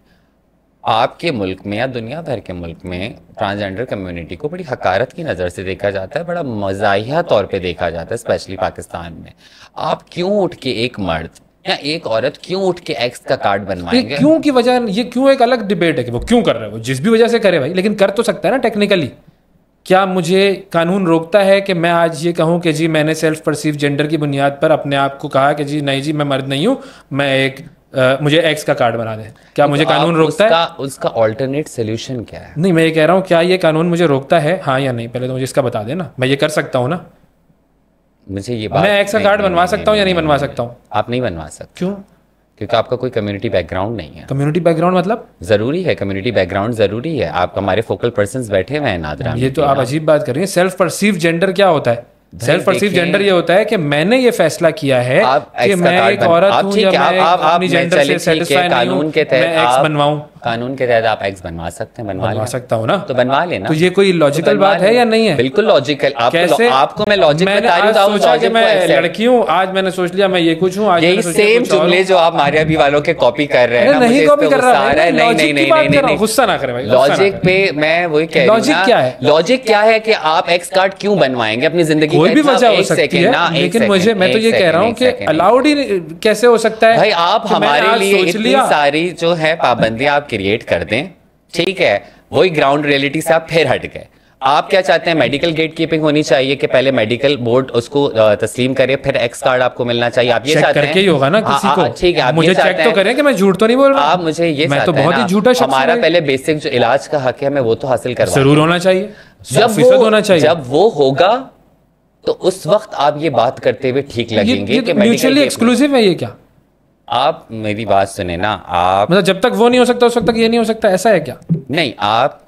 आपके मुल्क में या दुनिया भर के मुल्क में ट्रांसजेंडर कम्युनिटी को बड़ी हकारत की नज़र से देखा जाता है, बड़ा मज़ाहिया तौर पे देखा जाता है, स्पेशली पाकिस्तान में। आप क्यों उठ के एक मर्द या एक औरत क्यों उठ के एक्स का कार्ड बनवाएंगे?
क्यों की वजह, ये क्यों एक अलग डिबेट है कि वो क्यों कर रहे हैं, वो जिस भी वजह से करे भाई, लेकिन कर तो सकता है ना टेक्निकली। क्या मुझे कानून रोकता है कि मैं आज ये कहूं कि जी मैंने सेल्फ परसीव जेंडर की बुनियाद पर अपने आप को कहा कि जी नहीं जी मैं मर्द नहीं हूं, मैं एक मुझे एक्स का कार्ड बना दे? क्या मुझे कानून रोकता है?
उसका ऑल्टरनेट सोल्यूशन क्या है?
नहीं, मैं ये कह रहा हूँ क्या ये कानून मुझे रोकता है, हाँ या नहीं? पहले तो मुझे इसका बता देना, मैं ये कर सकता हूँ ना?
मुझे ये बात,
मैं एक्स का कार्ड बनवा सकता हूँ या नहीं बनवा सकता हूँ?
आप नहीं बनवा सकते।
क्यों?
क्योंकि आपका कोई कम्युनिटी बैकग्राउंड नहीं है।
कम्युनिटी बैकग्राउंड मतलब?
जरूरी है, कम्युनिटी बैकग्राउंड जरूरी है। आप हमारे फोकल पर्सन्स बैठे हुए हैं नादरा।
ये तो आप अजीब बात कर रही हैं। सेल्फ परसीव जेंडर क्या होता है? सेल्फ परसीव जेंडर ये होता है कि मैंने ये फैसला किया है कि मैं एक औरत हूं या मैं अपनी जेंडर से सेटिस्फाई नहीं हूं, मैं एक्स बनवाऊं।
कानून के तहत आप एक्स बनवा सकते हैं, बनवा
सकता हूं ना,
तो बनवा लेना।
तो ये कोई लॉजिकल बात है या नहीं है?
बिल्कुल लॉजिकल।
कैसे?
आपको मैं लॉजिक बता रही हूं।
सोचा कि मैं लड़की हूं, आज मैंने सोच लिया मैं ये कुछ हूं, आज
यही सेम जुमले जो आप मारिया भी वालों के कॉपी कर रहे हैं।
नहीं कॉपी कर रहा है, नहीं, गुस्सा ना करें भाई।
लॉजिक पे मैं वही कह रही हूं।
लॉजिक क्या है?
लॉजिक क्या है कि आप एक्स कार्ड क्यों बनवाएंगे अपनी जिंदगी?
कोई भी वजह हो सकती है, लेकिन मैं तो ये कह रहा हूँ कि अलाउड ही कैसे हो सकता है
भाई? आप हमारे लिए इतनी सारी जो है पाबंदियां आप क्रिएट कर दें, ठीक है, वही ग्राउंड रियलिटी से आप फिर हट गए। आप क्या चाहते हैं? मेडिकल गेट कीपिंग होनी चाहिए कि पहले मेडिकल बोर्ड उसको तस्लीम करे, फिर एक्स कार्ड आपको मिलना चाहिए। आप ये चाहते हैं?
करके ही होगा ना किसी को।
ठीक है, आप
मुझे चेक तो करें कि मैं झूठ तो नहीं बोल रहा।
आप मुझे ये,
मैं तो बहुत ही झूठा शख्स हूं।
हमारा पहले बेसिक जो इलाज का हक है हमें वो तो हासिल करवा
जरूर होना चाहिए,
जब वो होगा तो उस वक्त आप ये बात करते हुए ठीक लगेंगे कि
म्यूचुअली एक्सक्लूसिव है ये क्या?
आप मेरी बात सुने ना, आप
मतलब जब तक वो नहीं हो सकता उस वक्त तक ये नहीं हो सकता, ऐसा है क्या?
नहीं, आप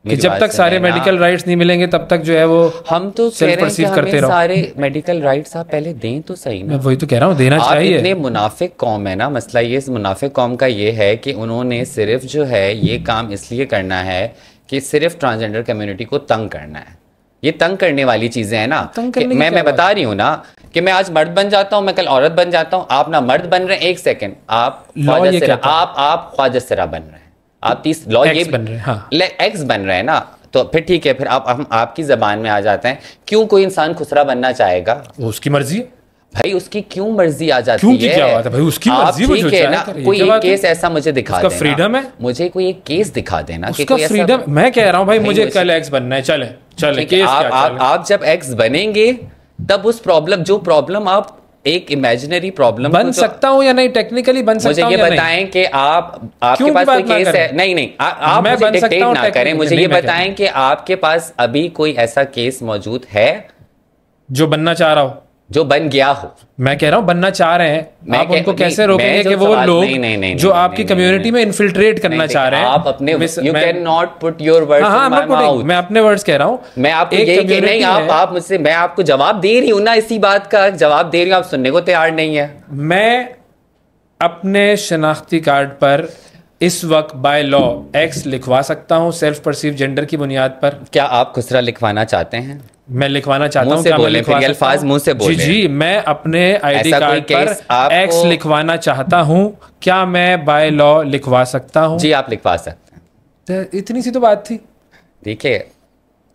कि जब तक सारे मेडिकल राइट्स नहीं मिलेंगे तब तक जो है वो
हम तो सेल्फ परसीव करते रहो। सारे मेडिकल राइट्स आप पहले दें तो सही ना।
मैं वही तो कह रहा हूँ, देना चाहिए।
इतने मुनाफिक कौम है ना, मसला ये इस मुनाफिक कौम का ये है कि उन्होंने सिर्फ जो है ये काम इसलिए करना है कि सिर्फ ट्रांसजेंडर कम्युनिटी को तंग करना है। ये तंग करने वाली चीजें हैं ना। मैं बता रही हूँ ना कि मैं आज मर्द बन जाता हूँ, मैं कल औरत बन जाता हूँ। आप ना मर्द बन रहे हैं, एक सेकंड, आप ख्वाजा सिरा बन रहे हैं, आप 30 लॉ ये बन रहे हैं, हाँ, एक्स बन रहे हैं ना, तो फिर ठीक है, फिर हम आपकी जबान में आ जाते हैं। क्यों कोई इंसान खुसरा बनना चाहेगा?
उसकी मर्जी है
भाई, उसकी क्यों मर्जी आ जाती
है? क्या बात है भाई, उसकी मर्जी वो जो चाहे ना।
कोई एक केस ऐसा मुझे दिखा देना,
फ्रीडम है,
मुझे कोई एक केस दिखा देना कि
कोई फ्रीडम। मैं कह रहा हूँ भाई मुझे कल एक्स बनना है, चले केस।
आप जब एक्स बनेंगे तब उस प्रॉब्लम, जो प्रॉब्लम आप एक इमेजिनरी प्रॉब्लम
बन सकता हूँ या नहीं, टेक्निकली बन सकता हूँ,
मुझे ये बताएं कि आपके पास कोई केस है? नहीं, आप मुझे डिक्टेट ना करें, मुझे ये बताएं कि आपके पास अभी कोई ऐसा केस मौजूद है
जो बनना चाह रहा हो,
जो बन गया हो।
मैं कह रहा हूँ बनना चाह रहे हैं, आप उनको कैसे रोकेंगे कि वो लोग जो आपकी कम्युनिटी में इन्फिल्ट्रेट करना चाह रहे हैं?
आप अपने you can not put your words in my mouth.
मैं अपने वर्ड्स कह रहा हूँ,
मैं आपको यही कि नहीं, आप मुझसे, मैं आपको जवाब दे रही हूँ ना, इसी बात का जवाब दे रही हूँ, आप सुनने को तैयार नहीं है।
मैं अपने शनाख्ती कार्ड पर इस वक्त बाय लॉ एक्स लिखवा सकता हूँ सेल्फ परसीव जेंडर की बुनियाद पर।
क्या आप खुसरा लिखवाना चाहते हैं?
मैं लिखवाना चाहता हूँ,
अल्फाज मुंह से बोले।
जी, मैं अपने आईडी कार्ड पर एक्स लिखवाना चाहता हूँ, क्या मैं बाय लॉ लिखवा सकता हूँ?
जी, आप लिखवा सकते हैं।
तो इतनी सी तो बात थी।
देखिए,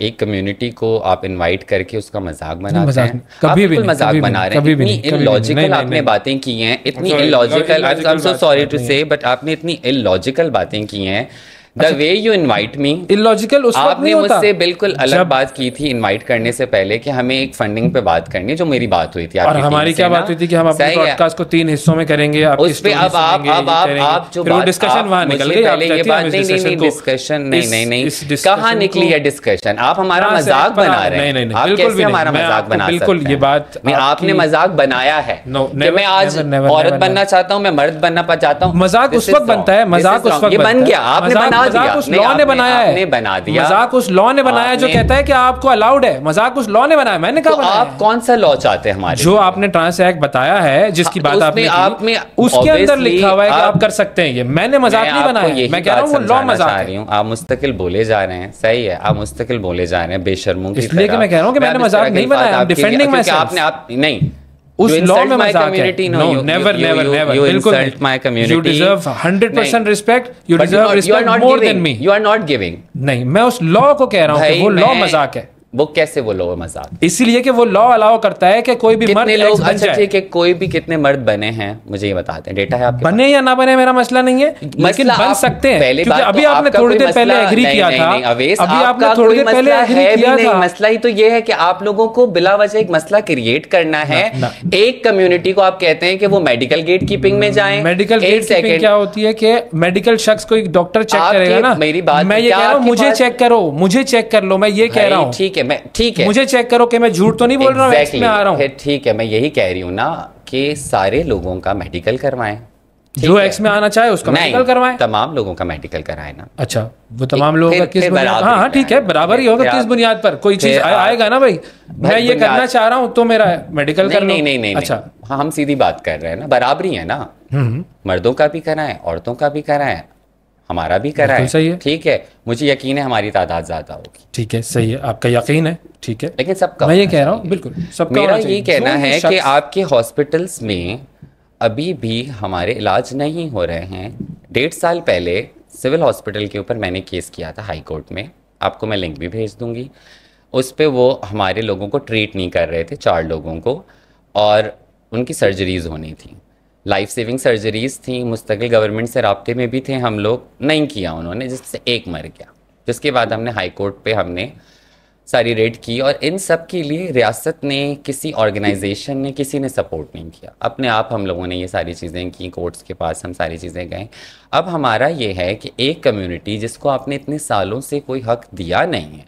एक कम्युनिटी को आप इनवाइट करके उसका मजाक बनाते हैं,
कभी भी
मजाक बना रहे हैं। इतनी इलॉजिकल आपने बातें की हैं, इतनी illogical, I am so sorry to say, but आपने इतनी इलॉजिकल बातें की हैं। The way you invite me
illogical,
आपने मुझसे बिल्कुल अलग बात की थी इनवाइट करने से पहले कि हमें एक फंडिंग पे बात करनी है, जो मेरी बात हुई थी।
और हमारी क्या बात हुई थी कि हम अपने पॉडकास्ट को 3 हिस्सों में करेंगे,
उस पे अब आप जो
डिस्कशन वहां निकल गई,
ये बात नहीं डिस्कशन नहीं कहाँ निकली है डिस्कशन? आप हमारा मजाक बना रहे हैं, आप कैसे हमारा मजाक बना सकते हैं?
बिल्कुल, ये बात
आपने मजाक बनाया है कि मैं आज औरत बनना चाहता हूँ, मैं मर्द बनना चाहता हूँ।
मजाक उस वक्त बनता है, मजाक उस वक्त
बन गया, आपने बना
मजाक उस लॉ ने बनाया है,
बना दिया
मजाक उस लॉ ने बनाया जो कहता है कि आपको अलाउड है, मजाक उस लॉ ने बनाया, मैंने कहा बनाया।
आप कौन सा लॉ चाहते हैं हमारे?
जो आपने ट्रांस एक्ट बताया है, जिसकी बात आपने उसके अंदर लिखा हुआ है कि आप कर सकते हैं ये, मैंने मजाक नहीं बनाया, मैं कह रहा हूँ वो लॉ मजाक है।
आप मुस्तकिल बोले जा रहे हैं, सही है, आप मुस्तकिल बोले जा रहे हैं बेशर्मों की तरह।
इसलिए कि मैं कह रहा हूँ कि मैंने मजाक नहीं बनाया, डिफेंडिंग माय सेल्फ।
आपने आप नहीं
उस लॉ में मजाक है। नो, नेवर नेवर नेवर, बिल्कुल नहीं। You deserve 100% respect, you deserve respect more than me.
You are not giving.
नहीं, मैं उस लॉ को कह रहा हूँ कि वो लॉ मजाक है।
वो कैसे वो लो मजाक?
इसलिए कि वो लॉ अलाउ करता है कि कोई भी मर्द
लोग, अच्छा ठीक है, कोई भी कितने मर्द बने हैं मुझे ये बताते हैं, डेटा है आपके
बने या ना बने मेरा मसला नहीं है, लेकिन बन सकते हैं, क्योंकि अभी आपने थोड़ी देर पहले एग्री किया था, अभी आपने थोड़ी देर पहले एग्री किया था।
मसला ही तो ये है कि आप लोगों को बिला वजह एक मसला क्रिएट करना है। एक कम्युनिटी को आप कहते हैं कि वो मेडिकल गेट कीपिंग में जाए।
मेडिकल गेट कीपिंग क्या होती है कि मेडिकल शख्स को एक डॉक्टर चेक करेगा ना,
मेरी बात,
मैं ये कह रहा हूँ मुझे चेक करो, मुझे चेक कर लो, मैं ये कह रहा हूँ,
ठीक है,
मुझे चेक करो कि मैं झूठ तो नहीं बोल रहा हूँ, एक्स में आ रहा हूँ।
ठीक है, मैं यही कह रही हूँ ना कि सारे लोगों का मेडिकल करवाएं,
जो एक्स में आना चाहे उसका मेडिकल करवाएं,
तमाम लोगों का मेडिकल कराएं ना।
अच्छा, वो तमाम लोगों का किस बुनियाद? हाँ ठीक है, बराबर ही होगा, किस बुनियाद पर कोई चीज आएगा ना भाई, मैं ये करना चाह रहा हूँ तो मेरा मेडिकल कर लो।
नहीं, अच्छा हाँ, हम सीधी बात कर रहे हैं ना, बराबरी है ना, मर्दों का भी कराएं, औरतों का भी कराएं, हमारा भी कराएं, सही है, ठीक है, मुझे यकीन है हमारी तादाद ज्यादा होगी,
ठीक है, सही है, आपका यकीन है, ठीक है,
लेकिन सबका,
मैं ये कह रहा हूँ बिल्कुल सबका।
मेरा ये कहना है कि आपके हॉस्पिटल्स में अभी भी हमारे इलाज नहीं हो रहे हैं। 1.5 साल पहले सिविल हॉस्पिटल के ऊपर मैंने केस किया था हाई कोर्ट में, आपको मैं लिंक भी भेज दूंगी, उस पर वो हमारे लोगों को ट्रीट नहीं कर रहे थे, 4 लोगों को, और उनकी सर्जरीज होनी थी, लाइफ सेविंग सर्जरीज थी, मुस्तकिल गवर्नमेंट से राब्ते में भी थे हम लोग, नहीं किया उन्होंने, जिससे एक मर गया, जिसके बाद हमने हाई कोर्ट पे हमने सारी रेड की, और इन सब के लिए रियासत ने, किसी ऑर्गेनाइजेशन ने, किसी ने सपोर्ट नहीं किया, अपने आप हम लोगों ने ये सारी चीज़ें की, कोर्ट्स के पास हम सारी चीज़ें गए। अब हमारा ये है कि एक कम्युनिटी जिसको आपने इतने सालों से कोई हक दिया नहीं है,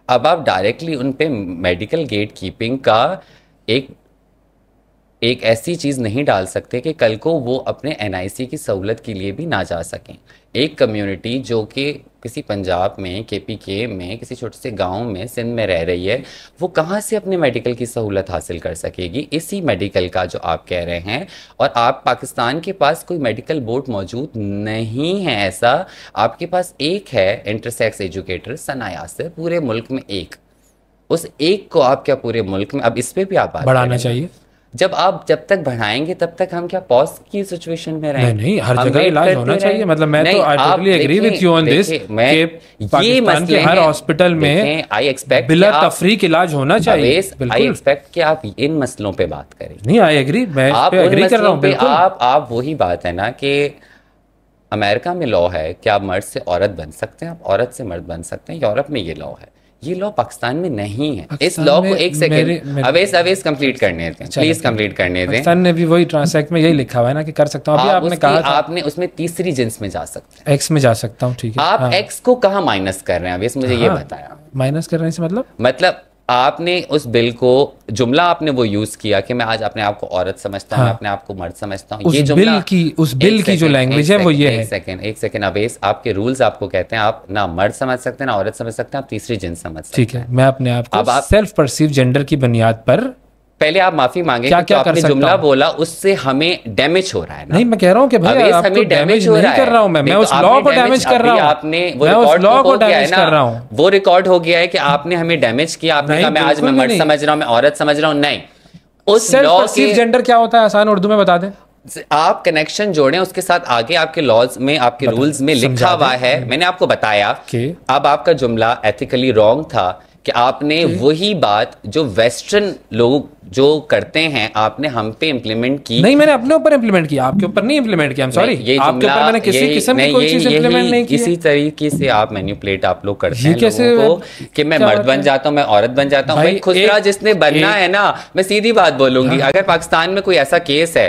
अब आप डायरेक्टली उन पे मेडिकल गेट कीपिंग का एक ऐसी चीज़ नहीं डाल सकते कि कल को वो अपने एनआईसी की सहूलत के लिए भी ना जा सकें। एक कम्युनिटी जो कि किसी पंजाब में, केपीके में, किसी छोटे से गांव में, सिंध में रह रही है, वो कहाँ से अपने मेडिकल की सहूलत हासिल कर सकेगी? इसी मेडिकल का जो आप कह रहे हैं, और आप पाकिस्तान के पास कोई मेडिकल बोर्ड मौजूद नहीं है ऐसा, आपके पास एक है इंटरसेक्स एजुकेटर सना यासिर, पूरे मुल्क में एक, उस एक को आप क्या पूरे मुल्क में, अब इस पर भी आप बात
बढ़ाना चाहिए।
जब तक बढ़ाएंगे तब तक हम क्या पॉज की सिचुएशन में रहेंगे?
नहीं, हर जगह इलाज होना चाहिए, मतलब मैं तो I totally agree with you on this, ये मसले हर हॉस्पिटल में
आई एक्सपेक्ट
बिला तफरीक इलाज होना चाहिए।
आई एक्सपेक्ट कि आप इन मसलों पे बात करें।
नहीं, आई एग्री, मैं
आप
एग्री कर रहा हूं बिल्कुल।
आप वही बात है ना कि अमेरिका में लॉ है कि आप मर्द से औरत बन सकते हैं, आप औरत से मर्द बन सकते हैं, यूरोप में ये लॉ है, ये लॉ पाकिस्तान में नहीं है। इस लॉ को एक सेकंड अवेश कंप्लीट करने दें, प्लीज कंप्लीट करने दें।
पाकिस्तान ने भी वही ट्रांसैक्ट में यही लिखा हुआ है ना कि कर सकता हूं। अभी आपने कहा था
आपने उसमें तीसरी जिन्स में जा सकते हैं,
एक्स में जा सकता हूं, ठीक है।
आप एक्स को कहाँ माइनस कर रहे हैं अवेश, मुझे ये बताया।
माइनस करने से मतलब
आपने उस बिल को, जुमला आपने वो यूज किया कि मैं आज अपने आप को औरत समझता हूँ, मैं अपने आप को मर्द समझता हूँ, ये जुमला
उस बिल की जो लैंग्वेज है वो ये है।
एक सेकंड अवेश, आपके रूल्स आपको कहते हैं आप ना मर्द समझ सकते हैं ना औरत समझ सकते हैं, आप तीसरी जिन्स समझ सकते हैं।
ठीक है, मैं अपने आप को सेल्फ परसीव जेंडर की बुनियाद पर,
पहले आप माफी मांगे क्या आपने जुमला बोला उससे हमें डैमेज हो रहा है ना।
नहीं, मैं कह रहा हूं कि भाई आपको डैमेज नहीं कर रहा हूं, मैं उस लॉ को डैमेज कर रहा हूं,
आपने वो रिकॉर्ड को डैमेज कर रहा हूं, वो रिकॉर्ड हो गया है कि आपने हमें डैमेज किया, आपने कहा मैं आज मैं मर्द समझ रहा हूं, मैं औरत समझ रहा हूं। नहीं, उस लॉ के
जेंडर क्या होता है आसान उर्दू में बता दें।
आप कनेक्शन जोड़ें उसके साथ, आगे आपके लॉज में, आपके रूल्स में लिखा हुआ है, मैंने आपको बताया। अब आपका जुमला एथिकली रॉन्ग था कि आपने वही बात जो वेस्टर्न लोग जो करते हैं आपने हम पे इम्प्लीमेंट की।
नहीं, मैंने अपने ऊपर इम्प्लीमेंट किया, आपके ऊपर नहीं इम्प्लीमेंट किया। सॉरी, आपके ऊपर मैंने किसी किस्म की कोई चीज इम्प्लीमेंट नहीं की।
इसी तरीके से आप मैनिपुलेट आप लोग करते हैं लोगों को कि मैं मर्द बन जाता हूँ, मैं औरत बन जाता हूँ। भाई खुसरा जिसने बनना है ना, मैं सीधी बात बोलूंगी, अगर पाकिस्तान में कोई ऐसा केस है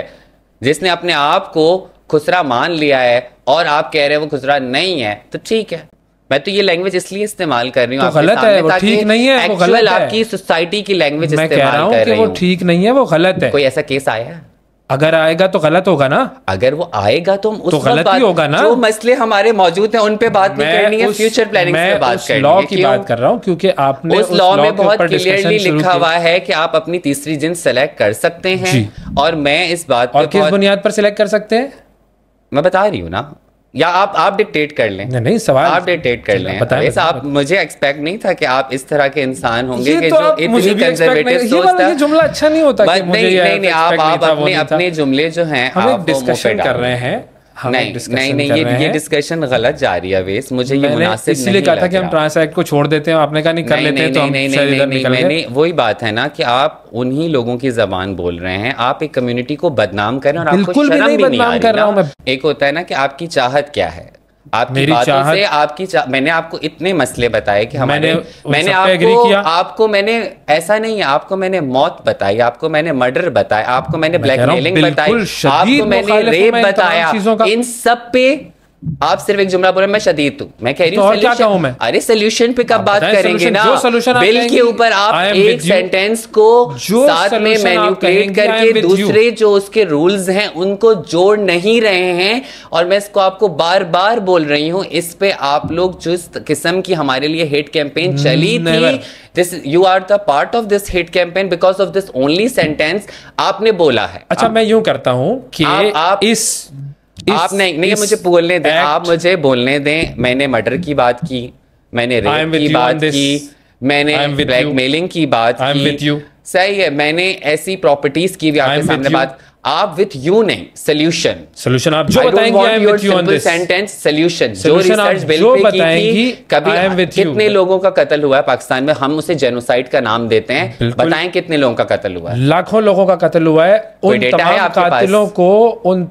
जिसने अपने आप को खुसरा मान लिया है और आप कह रहे हैं वो खुसरा नहीं है, तो ठीक है। मैं तो ये लैंग्वेज इसलिए इस्तेमाल कर रही हूँ,
तो गलत है, वो ठीक नहीं है, वो गलत है।
आपकी सोसाइटी की लैंग्वेज
इस्तेमाल कर रही हूँ, वो ठीक नहीं है, वो गलत है।
कोई ऐसा केस आया है?
अगर आएगा तो गलत होगा ना,
अगर वो आएगा तो उस
तो गलत ही होगा ना।
जो मसले हमारे मौजूद हैं उन पे बात नहीं करनी है, फ्यूचर प्लानिंग पे बात करनी है।
लॉ की बात कर रहा हूँ क्योंकि आपने
उस लॉ में बहुत क्लियरली लिखा हुआ है कि आप अपनी तीसरी जिन्स सेलेक्ट कर सकते हैं, और मैं इस बात
और किस बुनियाद पर सिलेक्ट कर सकते हैं
मैं बता रही हूँ ना, या आप डिक्टेट कर लें।
नहीं सवाल
आप डिक्टेट कर लें। वैसे आप मुझे एक्सपेक्ट नहीं था कि आप इस तरह के इंसान होंगे कि
तो
जो इतनी कंजर्वेटिव सोचता है।
ये जुमला अच्छा नहीं होता कि मुझे
नहीं आप अपने जुमले जो हैं आप
डिस्कशन कर रहे हैं।
नहीं ये डिस्कशन गलत जा रही है वेस, मुझे ये मुनासिब नहीं
इसलिए कहा था कि हम ट्रांस एक्ट को छोड़ देते हैं, आपने कहा नहीं कर लेते हैं, तो हम शायद इधर निकल गए।
मैंने वही बात है ना कि आप उन्हीं लोगों की जबान बोल रहे हैं, आप एक कम्युनिटी को बदनाम कर रहे हैं और आपको शर्म भी नहीं आ रही ना। एक होता है ना कि आपकी चाहत क्या है, आपकी बातों से आपकी मैंने आपको इतने मसले बताए कि मैंने आपको मैंने ऐसा नहीं है, आपको मैंने मौत बताई, आपको मैंने मर्डर बताया, आपको मैंने ब्लैकमेलिंग बताई, आपको मैंने रेप बताया, इन सब पे आप सिर्फ एक जुमला बोल रहे हैं मैं शदीद हूं। मैं कह रही हूँ क्या कहूं मैं? अरे सोल्यूशन पे कब बात करेंगे ना, बिल के ऊपर आप एक सेंटेंस को साथ में मैनिपुलेट करके दूसरे जो उसके रूल्स हैं उनको जोड़ नहीं रहे हैं, और मैं इसको आपको बार बार बोल रही हूं। इस पे आप लोग जिस किस्म की हमारे लिए हेट कैंपेन चली थी, this you are the part of this hate campaign because of this only sentence आपने बोला है।
अच्छा मैं यूं करता हूं कि
आप नहीं मुझे बोलने दें, आप मुझे बोलने दें। मैंने मर्डर की बात की, मैंने रेप की बात की, मैंने ब्लैकमेलिंग की बात की, सही है, मैंने ऐसी प्रॉपर्टीज की भी आपके सामने बात। आप विथ यू नहीं, सोल्यूशन आप जो बताएंगे I am with you on this sentence solution. जो रिसर्च बिल पे की थी, कभी कितने लोगों का कत्ल हुआ है पाकिस्तान में, हम उसे जेनोसाइड का नाम देते हैं, बताएं कितने लोगों का कत्ल हुआ है?
लाखों लोगों का कत्ल हुआ है। उन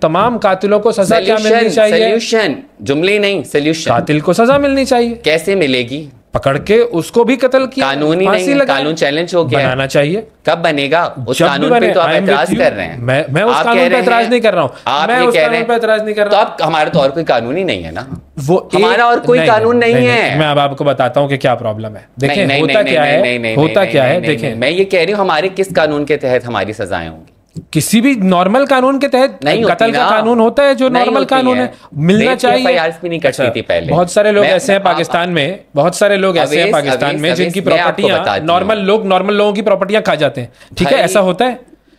तमाम कातिलों को सजा क्या मिलनी चाहिए?
सोल्यूशन, जुमले नहीं, सोल्यूशन।
कातिल को सजा मिलनी चाहिए।
कैसे मिलेगी?
पकड़ के उसको भी कत्ल किया,
कानूनी नहीं, कानून चैलेंज हो गया,
बनाना चाहिए।
कब बनेगा? उस कानून पे तो आप एतराज कर रहे हैं।
मैं उस कानून पे एतराज नहीं कर रहा हूं, मैं उस कानून पे एतराज नहीं कर रहा हूं।
तो आप हमारा तो और कोई कानून ही नहीं है ना,
वो
हमारा और कोई कानून नहीं है।
मैं अब आपको बताता हूं कि क्या प्रॉब्लम है। देखें होता क्या है, देखें
मैं ये कह रही हूँ हमारे किस कानून के तहत हमारी सजाएं होंगी?
किसी भी नॉर्मल कानून के तहत कत्ल का कानून होता है जो नॉर्मल कानून है, मिलना चाहिए।
भी नहीं करती थी पहले।
बहुत सारे लोग ऐसे हैं पाकिस्तान में, बहुत सारे लोग ऐसे हैं पाकिस्तान में जिनकी प्रॉपर्टियां नॉर्मल लोगों की प्रॉपर्टियां खा जाते हैं। ठीक है, ऐसा होता है।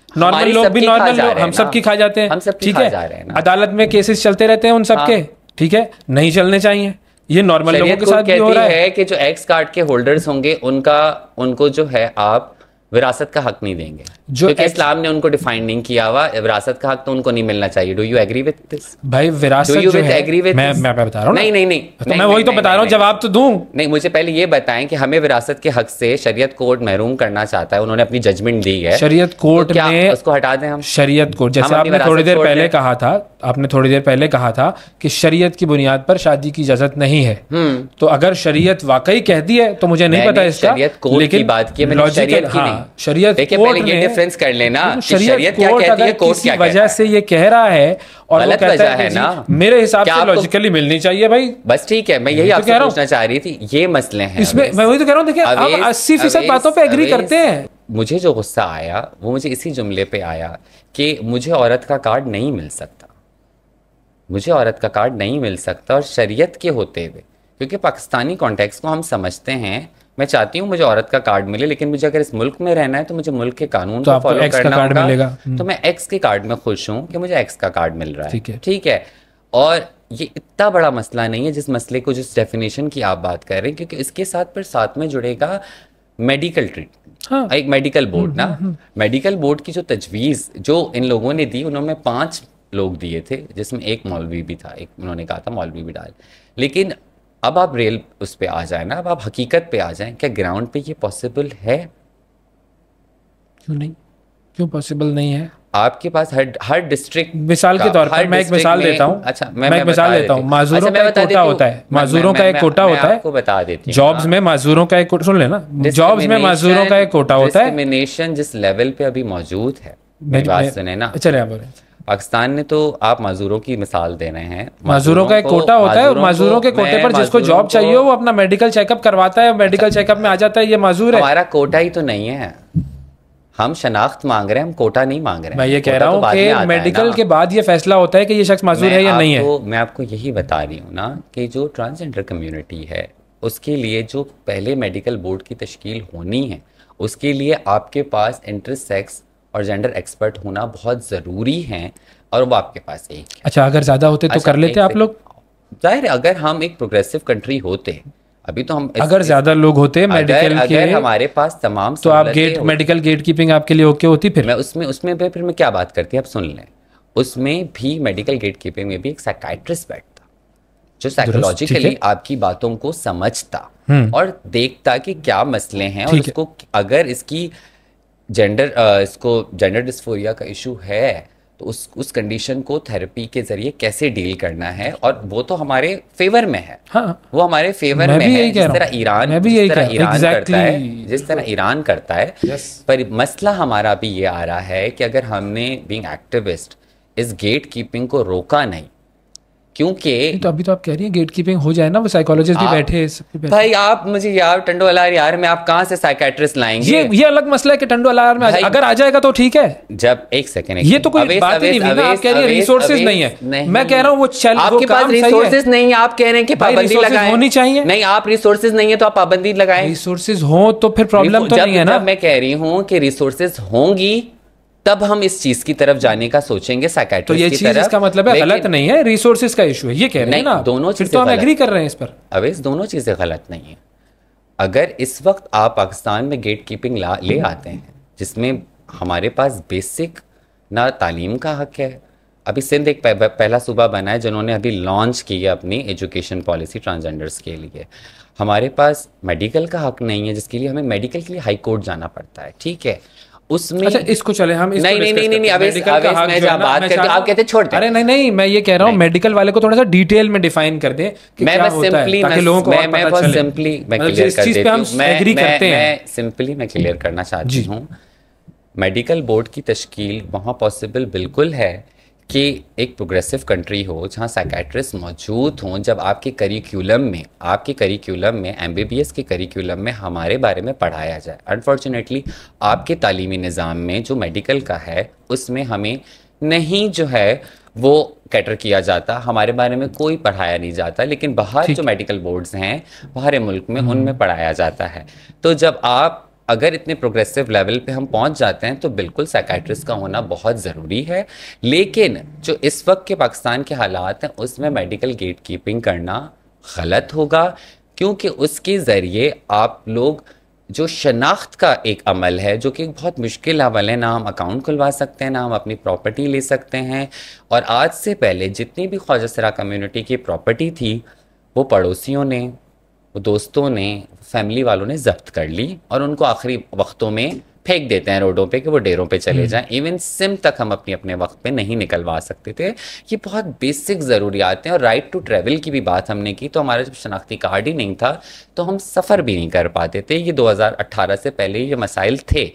नॉर्मल लोग भी नॉर्मल लोग, हम सब की खा जाते हैं। ठीक है, अदालत में केसेस चलते रहते हैं उन सबके। ठीक है, नहीं चलने चाहिए। ये नॉर्मल लोगों के साथ भी हो रहा है
कि जो एक्स कार्ड के होल्डर्स होंगे उनको जो है आप विरासत का हक नहीं देंगे, क्योंकि इस्लाम ने उनको डिफाइन नहीं किया हुआ। विरासत का हक तो उनको नहीं मिलना चाहिए। Do you agree with this?
भाई विरासत जो है, मैं बता रहा हूँ। नहीं, तो मैं वही तो बता रहा हूँ, जवाब तो दूं।
नहीं, मुझे पहले ये बताएं कि हमें विरासत के हक से शरीयत कोर्ट महरूम करना चाहता है, उन्होंने अपनी जजमेंट दी है।
शरीयत कोर्ट ने
उसको हटा दें हम?
शरीयत कोर्ट, जैसे आपने थोड़ी देर पहले कहा था कि शरीयत की बुनियाद पर शादी की इजाजत नहीं है, तो अगर शरीयत वाकई कहती है तो मुझे नहीं पता इसका,
लेकिन बात की
लॉजिकल शरीयत
कोर्ट ने डिफरेंस कर लेना, शरीयत क्या कहती है, कोर्ट क्या
वजह से ये कह रहा है और
गलत वजह है ना,
मेरे हिसाब से लॉजिकली मिलनी चाहिए भाई।
बस ठीक है, मैं यही आपसे पूछना चाह रही थी, ये मसले हैं
इसमें। मैं वही तो कह रहा हूँ, देखिए आप 80% बातों पे एग्री करते हैं।
मुझे जो गुस्सा आया वो मुझे इसी जुमले पे आया कि मुझे औरत का कार्ड नहीं मिल सकता, मुझे औरत का कार्ड नहीं मिल सकता, और शरीयत के होते हुए, क्योंकि पाकिस्तानी कॉन्टेक्स्ट को हम समझते हैं। मैं चाहती हूँ मुझे औरत का कार्ड मिले, लेकिन मुझे अगर इस मुल्क में रहना है तो मुझे मुल्क के कानून को फॉलो करना होगा। तो मैं एक्स के कार्ड में खुश हूँ कि मुझे एक्स का कार्ड मिल रहा है। ठीक है, और ये इतना बड़ा मसला नहीं है जिस मसले को, जिस डेफिनेशन की आप बात कर रहे हैं, क्योंकि इसके साथ में जुड़ेगा मेडिकल ट्रीटमेंट। एक मेडिकल बोर्ड ना, मेडिकल बोर्ड की जो तजवीज़ जो इन लोगों ने दी, उन्होंने 5 लोग दिए थे, जिसमें एक मौलवी भी था, एक उन्होंने कहा था मौलवी भी डाल। लेकिन अब आप रियल उस पे आ जाए ना, अब आप हकीकत पे आ जाएं, क्या ग्राउंड पे ये पॉसिबल है?
क्यों नहीं, क्यों पॉसिबल नहीं है?
आपके पास हर डिस्ट्रिक्ट,
मिसाल के तौर पर मैं एक मिसाल देता हूँ। अच्छा, मैं एक मिसाल देता हूँ। माजूरों का एक कोटा होता है, माजूरों का एक कोटा होता है,
आपको बता देती हूँ।
जॉब्स में माजूरों का एक कोटा, सुन लेना, जॉब्स में माजूरों का एक कोटा होता है।
डिस्क्रिमिनेशन जिस लेवल पे अभी मौजूद है, मेरी बात सुने ना।
चले आप बोले।
पाकिस्तान ने तो, आप माजूरों की मिसाल दे रहे हैं,
माजूरों का एक कोटा होता है, और माजूरों के कोटे पर जिसको जॉब चाहिए वो अपना मेडिकल चेकअप करवाता है, मेडिकल चेकअप में आ जाता है, ये माजूर है।
हमारा कोटा ही तो नहीं है, हम शनाख्त मांग रहे हैं, हम कोटा नहीं मांग रहे हैं।
मैं ये कह रहा हूँ कि मेडिकल के बाद ये फैसला होता है कि ये शख्स मासूर है या नहीं है।
मैं आपको यही बता रही हूँ ना कि जो ट्रांसजेंडर कम्युनिटी है उसके लिए जो पहले मेडिकल बोर्ड की तश्कील होनी है, उसके लिए आपके पास इंटरसेक्स और जेंडर एक्सपर्ट होना बहुत ज़रूरी है, और वो आपके पास एक है।
अच्छा, अगर ज़्यादा होते तो कर लेते आप लोग?
जाहिर है, अगर हम एक प्रोग्रेसिव कंट्री होते, अभी तो हम
अगर ज्यादा लोग होते मेडिकल के,
अगर हमारे पास तमाम,
तो आप मेडिकल गेट कीपिंग आपके लिए ओके होती? फिर
मैं उसमें फिर मैं क्या बात करती, आप सुन लें। उसमें भी मेडिकल गेट कीपिंग में भी एक साइकाइट्रिस्ट बैठता जो साइकोलॉजिकली आपकी बातों को समझता और देखता कि क्या मसले हैं, और उसको अगर इसकी जेंडर डिस्फोरिया का इशू है तो उस कंडीशन को थेरेपी के जरिए कैसे डील करना है, और वो तो हमारे फेवर में है।
हाँ,
वो हमारे फेवर में है, जिस तरह ईरान करता है। पर मसला हमारा भी ये आ रहा है कि अगर हमने बीइंग एक्टिविस्ट इस गेट कीपिंग को रोका नहीं, क्योंकि
तो अभी तो आप कह रही हैं गेट कीपिंग हो जाए ना, वो साइकोलॉजिस्ट भी बैठे हैं।
भाई आप मुझे यार टंडो अलार यार में आप कहाँ से साइकाइट्रिस्ट लाएंगे?
ये अलग मसला है कि टंडो अलार में अगर आ जाएगा तो ठीक है।
जब एक सेकंड,
ये तो कोई बात ही नहीं है। आप कह रही हैं रिसोर्सेज नहीं है, मैं कह रहा हूँ वो चल,
आपके पास रिसोर्सेज नहीं है, आप कह रहे हैं कि पाबंदी लगाएं,
होनी चाहिए।
नहीं, आप रिसोर्सेज नहीं है तो आप पाबंदी लगाएं।
रिसोर्सेज हो तो फिर प्रॉब्लम तो नहीं है ना।
मैं कह रही हूँ कि रिसोर्सेज होंगी तब हम इस चीज की तरफ जाने का सोचेंगे, साइकाइट्रिस्ट
तो ये
की
चीज
तरफ।
इसका मतलब है गलत नहीं है, रिसोर्सेज का इशू है, ये कह रहे हैं ना।
दोनों
फिर तो हम एग्री कर रहे हैं इस पर।
अवेश, दोनों चीजें गलत नहीं है। अगर इस वक्त आप पाकिस्तान में गेट कीपिंग ले आते हैं जिसमें हमारे पास बेसिक ना तालीम का हक है, अभी सिंध एक पहला सूबा बना है जिन्होंने अभी लॉन्च की है अपनी एजुकेशन पॉलिसी ट्रांसजेंडर्स के लिए। हमारे पास मेडिकल का हक नहीं है, जिसके लिए हमें मेडिकल के लिए हाई कोर्ट जाना पड़ता है, ठीक है। उसमें
अच्छा, इसको चले हम इसको
नहीं, मैं जहाँ बात करते आप कहते छोड़ दे।
अरे नहीं, मैं ये कह रहा हूँ मेडिकल वाले को थोड़ा सा डिटेल में डिफाइन कर दे कि क्या होता है, ताकि लोगों को और पता चले।
मैं क्लियर कर देती हूँ, मैं क्लियर करना चाहती हूँ। मेडिकल बोर्ड की तश्कील वहाँ पॉसिबल बिल्कुल है कि एक प्रोग्रेसिव कंट्री हो जहाँ साइकाइट्रिस्ट मौजूद हों। जब आपके करिकुलम में एमबीबीएस के करिकुलम में हमारे बारे में पढ़ाया जाए। अनफॉर्चुनेटली आपके तालीमी निज़ाम में जो मेडिकल का है उसमें हमें नहीं जो है वो कैटर किया जाता, हमारे बारे में कोई पढ़ाया नहीं जाता, लेकिन बाहर जो मेडिकल बोर्ड्स हैं बाहर मुल्क में उनमें पढ़ाया जाता है। तो जब आप अगर इतने प्रोग्रेसिव लेवल पे हम पहुंच जाते हैं तो बिल्कुल साइकाइट्रिस्ट का होना बहुत ज़रूरी है। लेकिन जो इस वक्त के पाकिस्तान के हालात हैं उसमें मेडिकल गेट कीपिंग करना गलत होगा, क्योंकि उसके ज़रिए आप लोग जो शनाख्त का एक अमल है जो कि एक बहुत मुश्किल अमल है, ना हम अकाउंट खुलवा सकते हैं, ना हम अपनी प्रॉपर्टी ले सकते हैं। और आज से पहले जितनी भी ख्वाजा सरा कम्युनिटी की प्रॉपर्टी थी वो पड़ोसियों ने, वो दोस्तों ने, फैमिली वालों ने जब्त कर ली और उनको आखिरी वक्तों में फेंक देते हैं रोडों पे कि वो डेरों पे चले जाएं। इवन सिम तक हम अपने वक्त पे नहीं निकलवा सकते थे। ये बहुत बेसिक ज़रूरियात हैं। और राइट टू ट्रैवल की भी बात हमने की तो हमारा जब शनाख्ती कार्ड ही नहीं था तो हम सफ़र भी नहीं कर पाते थे। ये 2018 से पहले ये मसाइल थे।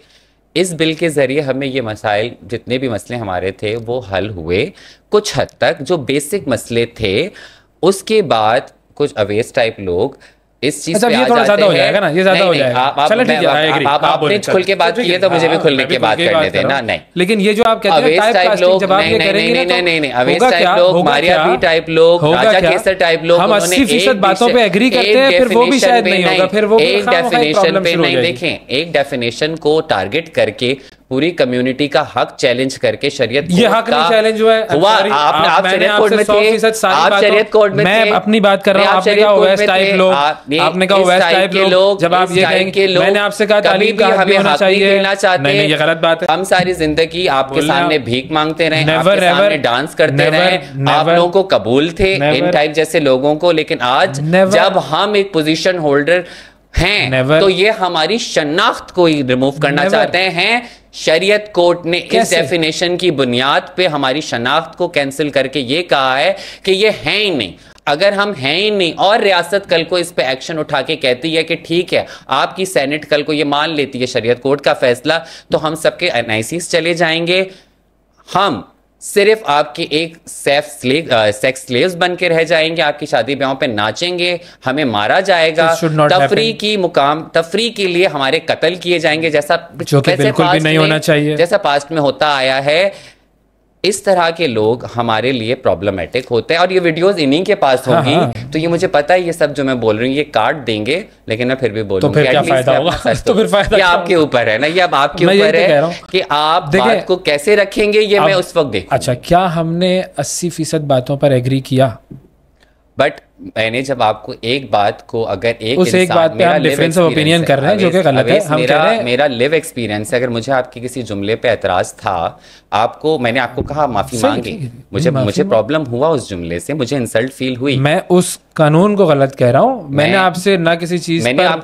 इस बिल के ज़रिए हमें ये मसाइल, जितने भी मसले हमारे थे वो हल हुए कुछ हद तक। जो बेसिक मसले थे उसके बाद कुछ अवेस टाइप लोग इस चीज पे
ये थोड़ा ज्यादा हो जाएगा ना, ये ज्यादा हो जाएगा।
आपने खुल के बात की है तो मुझे भी खुलने की बात करने देना। नहीं,
लेकिन ये जो आप कहते हैं टाइप कास्टिंग, जब आप ये करेंगे
नहीं, अवेस टाइप लोग, मारियापी टाइप लोग, राजा केसर टाइप लोग,
हम 80% बातों पे एग्री करते हैं, फिर वो भी शायद नहीं होगा, फिर वो
एक डेफिनेशन पे नहीं। देखें, एक डेफिनेशन को टारगेट करके पूरी कम्युनिटी का हक चैलेंज करके शरीयत
ये हक नहीं चैलेंज हुआ है।
आप शरीयत कोर्ट में थे, आप शरीयत कोर्ट में थे।
मैं अपनी बात कर रहा हूं, आपने कहा ओवैस टाइप लोग, आपने कहा ओवैस टाइप लोग, जब आप ये कहेंगे, मैंने आपसे कहा तालीम का हक भी होना चाहिए। नहीं, ये गलत बात है।
हम सारी जिंदगी आपके सामने भीख मांगते रहे, आपके सामने डांस करते रहे, आप लोगों को कबूल थे इन टाइप जैसे लोगों को। लेकिन आज जब हम एक पोजीशन होल्डर हैं तो ये हमारी शनाख्त को ही रिमूव करना चाहते हैं। शरीयत कोर्ट ने इस डेफिनेशन की बुनियाद पे हमारी शनाख्त को कैंसिल करके ये कहा है कि ये है ही नहीं। अगर हम हैं ही नहीं और रियासत कल को इस पे एक्शन उठा के कहती है कि ठीक है, आपकी सेनेट कल को ये मान लेती है शरीयत कोर्ट का फैसला, तो हम सबके एनआईसीज चले जाएंगे। हम सिर्फ आपके एक सेक्स स्लेव्स बन के रह जाएंगे, आपकी शादी ब्याहों पे नाचेंगे, हमें मारा जाएगा, तफरी के लिए हमारे कत्ल किए जाएंगे, जैसा
जो कि बिल्कुल भी नहीं होना चाहिए,
जैसा पास्ट में होता आया है। इस तरह के लोग हमारे लिए प्रॉब्लमैटिक होते हैं और ये वीडियोस इन्हीं के पास होगी। तो ये मुझे पता है, ये सब जो मैं बोल रही हूँ ये काट देंगे, लेकिन मैं फिर भी बोलूंगी।
तो फिर क्या फायदा होगा? तो फिर फायदा
ये आपके ऊपर है ना, ये अब आपके ऊपर है कि आप बात को कैसे रखेंगे, ये मैं उस वक्त देखूंगा।
अच्छा, क्या हमने 80% बातों पर एग्री किया?
बट मैंने जब आपको एक बात को, अगर
एक बात पे आप डिफरेंस ऑफ ओपिनियन कर रहे हैं, जो कि गलत है। हम कह रहे हैं
मेरा लिव एक्सपीरियंस है, अगर मुझे आपके किसी जुमले पे एतराज था, मैंने आपको कहा माफी मांगी, मुझे प्रॉब्लम हुआ उस जुमले से, मुझे इंसल्ट फील हुई,
मैं उस कानून को गलत कह रहा हूँ। मैंने आपसे ना किसी चीज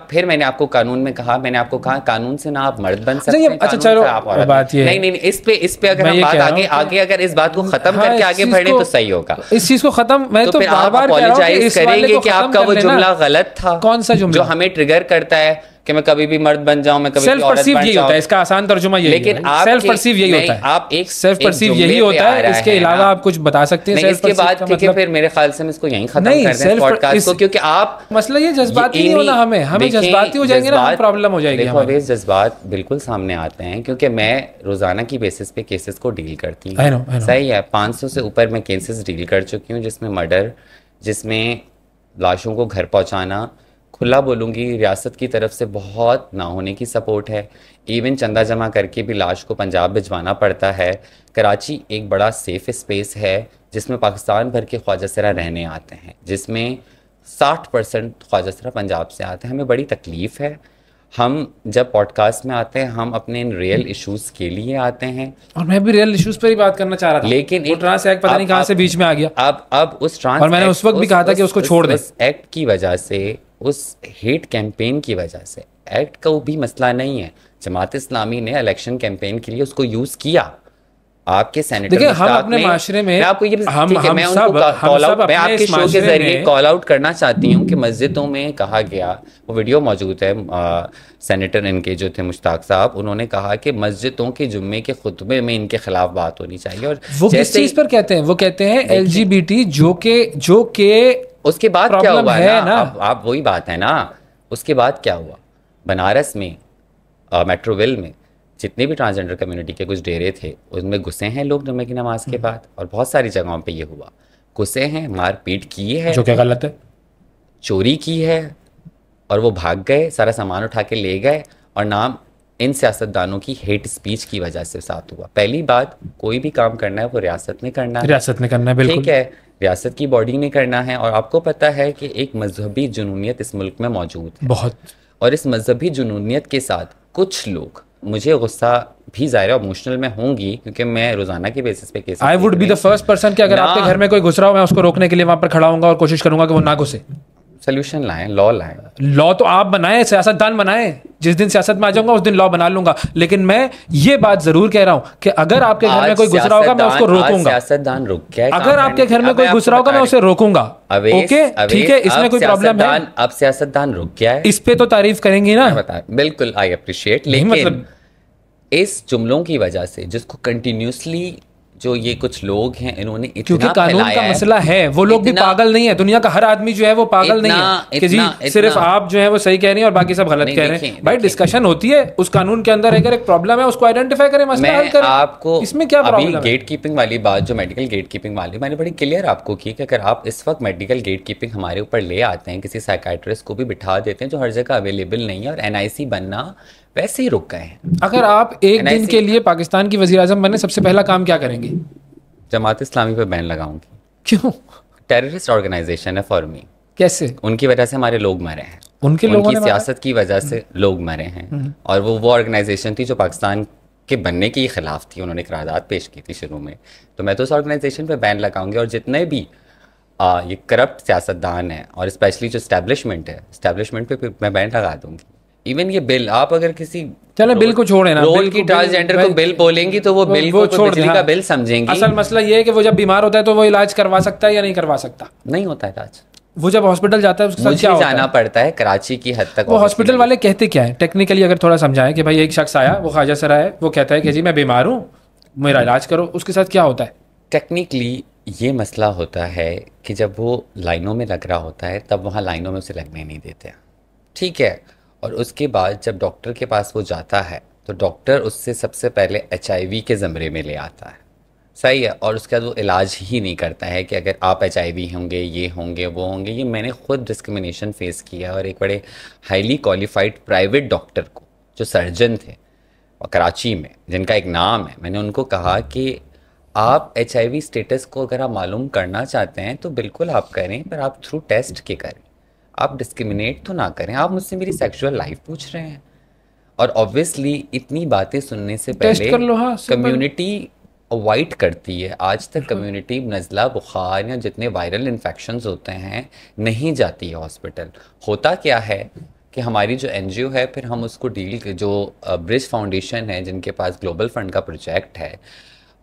फिर मैंने आपको कानून में कहा, मैंने आपको कहा कानून से ना आप मर्द बन सकते हैं।
अच्छा चलो, बात ये
नहीं, इस पे अगर हम बात आगे अगर इस बात को खत्म करके आगे बढ़े तो सही होगा।
इस चीज को खत्म, मैं तो बार-बार
अपोलोजाइज करेंगे कि आपका वो जुमला गलत था।
कौन सा जुमला?
जो हमें ट्रिगर करता है कि मैं कभी भी मर्द बन जाऊं, मैं कभी
सेल्फ परसीव यही होता है, इसका आसान तर्जुमा यही है। लेकिन सेल्फ परसीव यही होता है,
आप एक
सेल्फ परसीव यही होता है। इसके अलावा आप कुछ बता सकते हैं?
इसके बाद ठीक है, फिर मेरे ख्याल से हम इसको यहीं खत्म कर दें इस पॉडकास्ट को, क्योंकि आप
मसला ये जज्बाती नहीं होना, हमें जज्बाती हो जाएंगे ना, प्रॉब्लम हो जाएगी।
देखो अवेज जज्बात बिल्कुल सामने आते हैं, क्योंकि मैं रोजाना की बेसिस पे केसेस को डील करती हूँ। सही है, 500 से ऊपर मैं केसेस डील कर चुकी हूँ, जिसमें मर्डर, जिसमें लाशों को घर पहुँचाना, खुला बोलूँगी रियासत की तरफ से बहुत ना होने की सपोर्ट है। इवन चंदा जमा करके भी लाश को पंजाब भिजवाना पड़ता है। कराची एक बड़ा सेफ स्पेस है जिसमें पाकिस्तान भर के ख्वाजा सरा रहने आते हैं, जिसमें 60% ख्वाजा सरा पंजाब से आते हैं। हमें बड़ी तकलीफ़ है। हम जब पॉडकास्ट में आते हैं, हम अपने इन रियल इश्यूज़ के लिए आते हैं,
और मैं भी रियल इश्यूज़ पर ही बात करना चाह रहा था,
लेकिन
एक ट्रांस एक्ट पता नहीं कहाँ से बीच में आ गया।
अब उस ट्रांस,
और मैंने उस वक्त भी कहा था कि उसको छोड़ दे।
उस एक्ट की वजह से, उस हेट कैंपेन की वजह से, एक्ट का वो भी मसला नहीं है, जमात इस्लामी ने इलेक्शन कैंपेन के लिए उसको यूज़ किया। आपके सेनेटर,
देखिए हम अपने माशरे में,
मैं आपको ये मैं आपके शो के जरिए कॉल आउट करना चाहती हूँ कि मस्जिदों में कहा गया, वो वीडियो मौजूद है, सेनेटर इनके जो थे मुश्ताक साहब, उन्होंने कहा कि मस्जिदों के जुम्मे के खुतबे में इनके खिलाफ बात होनी चाहिए। और
वो किस चीज पर कहते हैं? वो कहते हैं LGBT, जो के
उसके बाद क्या हुआ है ना, आप वही बात है ना, उसके बाद क्या हुआ? बनारस में मेट्रोविल में जितने भी ट्रांसजेंडर कम्युनिटी के कुछ डेरे थे, उसमें घुसे हैं लोग जुम्मे की नमाज के बाद, और बहुत सारी जगहों पे ये हुआ, घुसे हैं, मारपीट की है,
जो क्या गलत है,
चोरी की है, और वो भाग गए, सारा सामान उठा के ले गए, और नाम इन सियासतदानों की हेट स्पीच की वजह से साथ हुआ। पहली बात, कोई भी काम करना है वो रियासत में करना है,
रियासत में करना है, बिल्कुल
ठीक है, रियासत की बॉडी ने करना है। और आपको पता है कि एक मजहबी जुनूनियत इस मुल्क में मौजूद है
बहुत,
और इस मजहबी जुनूनियत के साथ कुछ लोग, मुझे गुस्सा भी ज़ाहिर इमोशनल में होंगी क्योंकि मैं रोजाना के बेसिस पे case,
I would be the first person कि अगर आपके घर में कोई घुस रहा हो, मैं उसको रोकने के लिए वहां पर खड़ा होऊंगा और कोशिश करूंगा कि वो ना घुसे।
सोल्यूशन लाएं, लॉ लाएं।
लॉ तो आप बनाएं, सियासतदान बनाएं। जिस दिन सियासत में आ जाऊंगा उस दिन लॉ बना लूंगा, लेकिन मैं ये बात जरूर कह रहा हूं कि अगर आपके घर में कोई घुस रहा होगा मैं उसको रोकूंगा।
सियासतदान रुक गया,
अगर आपके घर में कोई घुस रहा होगा मैं उसे रोकूंगा। ओके, ठीक है, इसमें कोई प्रॉब्लम है?
अब सियासतदान रुक गया है,
इस पे तो तारीफ करेंगे ना।
बिल्कुल, आई अप्रिशिएट, लेकिन इस जुमलों की वजह से जिसको कंटिन्यूसली जो ये कुछ लोग हैं इन्होंने इतना,
क्योंकि कानून का मसला है, वो लोग भी पागल नहीं है, दुनिया का हर आदमी जो है वो पागल नहीं है कि जी सिर्फ आप जो है वो सही कह रही हैं और बाकी सब गलत कह रहे हैं। भाई डिस्कशन होती है, उस कानून के अंदर अगर एक प्रॉब्लम है उसको आइडेंटिफाई करें, मसला हल करें।
आपको
इसमें क्या प्रॉब्लम है?
गेट कीपिंग वाली बात, जो मेडिकल गेट कीपिंग वाली, मैंने बड़ी क्लियर आपको की कि अगर आप इस वक्त मेडिकल गेट कीपिंग हमारे ऊपर ले आते हैं, किसी साइकाइट्रिस्ट को भी बिठा देते हैं जो हर जगह अवेलेबल नहीं है, और NIC बनना वैसे ही रुक गए हैं।
अगर आप एक दिन के लिए पाकिस्तान की वज़ीर आज़म बने, सबसे पहला काम क्या करेंगे?
जमात इस्लामी पे बैन लगाऊंगी।
क्यों?
टेररिस्ट ऑर्गेनाइजेशन है फॉर मी।
कैसे?
उनकी वजह से हमारे लोग मरे हैं,
उनकी
सियासत की वजह से लोग मरे हैं, और वो ऑर्गेनाइजेशन थी जो पाकिस्तान के बनने के खिलाफ थी। उन्होंने करारदाद पेश की थी शुरू में, तो मैं तो उस ऑर्गेनाइजेशन पे बैन लगाऊंगी। और जितने भी ये करप्ट सियासतदान हैं, और स्पेशली जो एस्टेब्लिशमेंट है, एस्टेब्लिशमेंट पे मैं बैन लगा दूंगी। इवन ये बिल, आप अगर किसी
चलो बिल को छोड़े ना,
रोल की ट्रांसजेंडर को बिल बोलेंगी तो वो बिल को बिजली का बिल समझेंगी।
असल मसला ये है कि वो जब बीमार होता है तो वो इलाज करवा सकता है या नहीं करवा सकता?
नहीं होता है इलाज।
वो जब हॉस्पिटल जाता है उसके साथ क्या होता है?
जाना पड़ता है कराची की हद तक।
वो हॉस्पिटल वाले कहते क्या है टेक्निकली, अगर थोड़ा समझाएं कि भाई एक शख्स आया, वो ख्वाजा सरा है, वो कहता है कि जी मैं बीमार हूँ, मेरा इलाज करो, उसके साथ क्या होता है?
टेक्निकली ये मसला होता है कि जब वो लाइनों में लग रहा होता है तब वहाँ लाइनों में उसे लगने नहीं देते हैं, ठीक है। और उसके बाद जब डॉक्टर के पास वो जाता है तो डॉक्टर उससे सबसे पहले HIV के ज़मरे में ले आता है, सही है। और उसके बाद वो इलाज ही नहीं करता है कि अगर आप HIV होंगे, ये होंगे, वो होंगे। ये मैंने खुद डिस्क्रिमिनेशन फेस किया और एक बड़े हाईली क्वालिफाइड प्राइवेट डॉक्टर को, जो सर्जन थे और कराची में, जिनका एक नाम है, मैंने उनको कहा कि आप HIV स्टेटस को अगर आप मालूम करना चाहते हैं तो बिल्कुल आप करें, पर आप थ्रू टेस्ट के करें, आप डिस्क्रिमिनेट तो ना करें। आप मुझसे मेरी सेक्सुअल लाइफ पूछ रहे हैं। और ऑब्वियसली इतनी बातें सुनने से
टेस्ट
पहले
कर लो, हाँ,
कम्युनिटी अवॉइड करती है। आज तक कम्युनिटी नज़ला, बुखार या जितने वायरल इन्फेक्शंस होते हैं नहीं जाती है हॉस्पिटल। होता क्या है कि हमारी जो NGO है, फिर हम उसको डील, जो ब्रिज फाउंडेशन है जिनके पास ग्लोबल फंड का प्रोजेक्ट है,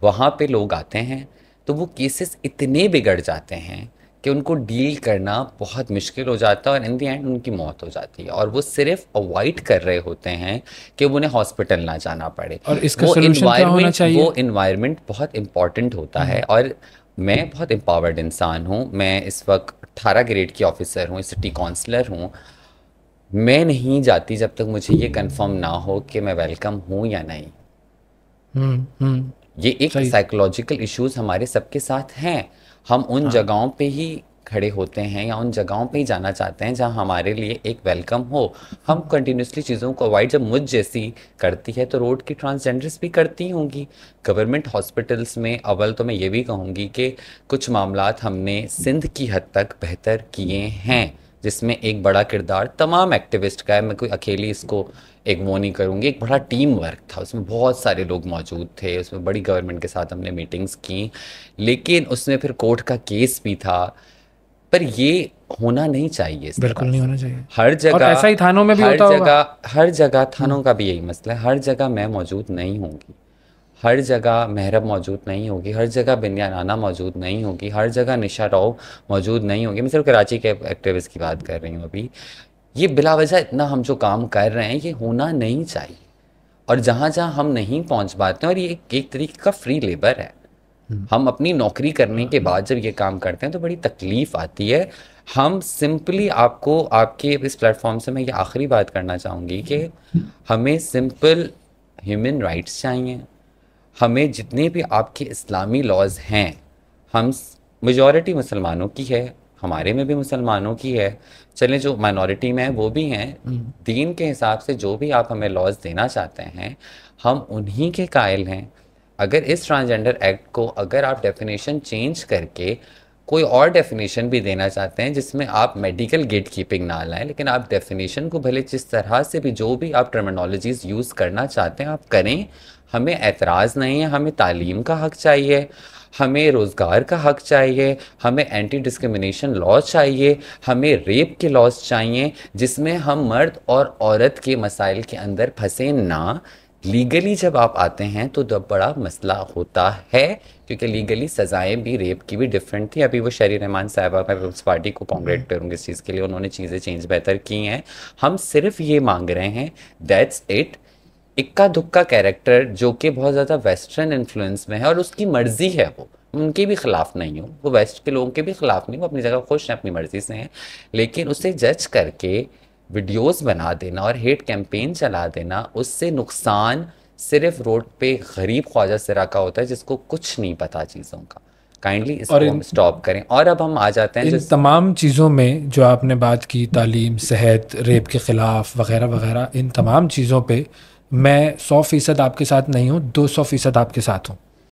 वहाँ पे लोग आते हैं तो वो केसेस इतने बिगड़ जाते हैं कि उनको डील करना बहुत मुश्किल हो जाता है और इन दी एंड उनकी मौत हो जाती है। और वो सिर्फ अवॉइड कर रहे होते हैं कि उन्हें हॉस्पिटल ना जाना पड़े।
और इसका सॉल्यूशन क्या होना चाहिए?
वो इन्वायरमेंट बहुत इंपॉर्टेंट होता है। और मैं बहुत एम्पावर्ड इंसान हूँ। मैं इस वक्त 18 ग्रेड की ऑफिसर हूँ, सिटी काउंसलर हूँ। मैं नहीं जाती जब तक मुझे ये कंफर्म ना हो कि मैं वेलकम हूँ या नहीं। ये एक साइकोलॉजिकल इश्यूज हमारे सबके साथ हैं। हम उन जगहों पे ही खड़े होते हैं या उन जगहों पे ही जाना चाहते हैं जहां हमारे लिए एक वेलकम हो। हम कंटिन्यूसली चीज़ों को अवॉइड, जब मुझ जैसी करती है तो रोड की ट्रांसजेंडर्स भी करती होंगी। गवर्नमेंट हॉस्पिटल्स में अव्वल तो मैं ये भी कहूँगी कि कुछ मामलात हमने सिंध की हद तक बेहतर किए हैं, जिसमें एक बड़ा किरदार तमाम एक्टिविस्ट का है। मैं कोई अकेली इसको एक वो नहीं करूँगी, एक बड़ा टीम वर्क था, उसमें बहुत सारे लोग मौजूद थे, उसमें बड़ी गवर्नमेंट के साथ हमने मीटिंग्स की, लेकिन उसमें फिर कोर्ट का केस भी था। पर ये होना नहीं चाहिए,
बिल्कुल नहीं होना चाहिए।
हर जगह,
और ऐसा ही थानों में भी होता होगा।
हर जगह थानों का भी यही मसला है। हर जगह मैं मौजूद नहीं होंगी, हर जगह महरब मौजूद नहीं होगी, हर जगह बिंदिया नाना मौजूद नहीं होगी, हर जगह निशा राव मौजूद नहीं होगी। मैं सिर्फ कराची के एक्टिविस्ट की बात कर रही हूँ अभी। ये बिलावजह इतना हम जो काम कर रहे हैं ये होना नहीं चाहिए। और जहाँ जहाँ हम नहीं पहुँच पाते हैं, और ये एक तरीके का फ्री लेबर है, हम अपनी नौकरी करने के बाद जब ये काम करते हैं तो बड़ी तकलीफ़ आती है। हम सिंपली आपको, आपके इस प्लेटफॉर्म से मैं ये आखिरी बात करना चाहूँगी कि हमें सिंपल ह्यूमन राइट्स चाहिए। हमें जितने भी आपके इस्लामी लॉज हैं, हम मेजॉरिटी मुसलमानों की है, हमारे में भी मुसलमानों की है, चलें जो माइनॉरिटी में है वो भी हैं, दीन के हिसाब से जो भी आप हमें लॉज देना चाहते हैं हम उन्हीं के कायल हैं। अगर इस ट्रांसजेंडर एक्ट को अगर आप डेफिनेशन चेंज करके कोई और डेफिनेशन भी देना चाहते हैं जिसमें आप मेडिकल गेट कीपिंग ना लाएं, लेकिन आप डेफिनेशन को भले जिस तरह से भी, जो भी आप टर्मिनोलॉजीज यूज़ करना चाहते हैं आप करें, हमें एतराज़ नहीं है। हमें तालीम का हक़ चाहिए, हमें रोज़गार का हक़ चाहिए, हमें एंटी डिस्क्रिमिनेशन लॉ चाहिए, हमें रेप के लॉज चाहिए जिसमें हम मर्द और औरत के मसाइल के अंदर फंसे ना। लीगली जब आप आते हैं तो जब बड़ा मसला होता है, क्योंकि लीगली सज़ाएं भी रेप की भी डिफरेंट थी। अभी वो शहरी रहमान साहबा, मैं पीपल्स पार्टी को कांग्रेट करूँगी इस चीज़ के लिए, उन्होंने चीज़ें चेंज बेहतर की हैं। हम सिर्फ ये मांग रहे हैं, दैट्स इट। इक्का दुक्का कैरेक्टर जो कि बहुत ज़्यादा वेस्टर्न इन्फ्लुएंस में है और उसकी मर्ज़ी है, वो उनके भी ख़िलाफ़ नहीं हो, वो वेस्ट के लोगों के भी ख़िलाफ़ नहीं, वो अपनी जगह खुश हैं, अपनी मर्ज़ी से हैं, लेकिन उसे जज करके वीडियोस बना देना और हेट कैंपेन चला देना, उससे नुकसान सिर्फ रोड पे गरीब ख्वाजा सिरा का होता है जिसको कुछ नहीं पता चीज़ों का। काइंडली इसको हम स्टॉप करें। और अब हम आ जाते हैं
इन तमाम चीज़ों में जो आपने बात की, तालीम, सेहत, रेप के ख़िलाफ़ वगैरह वगैरह, इन तमाम चीज़ों पे मैं 100% आपके साथ नहीं हूँ, 200% आपके साथ हूँ।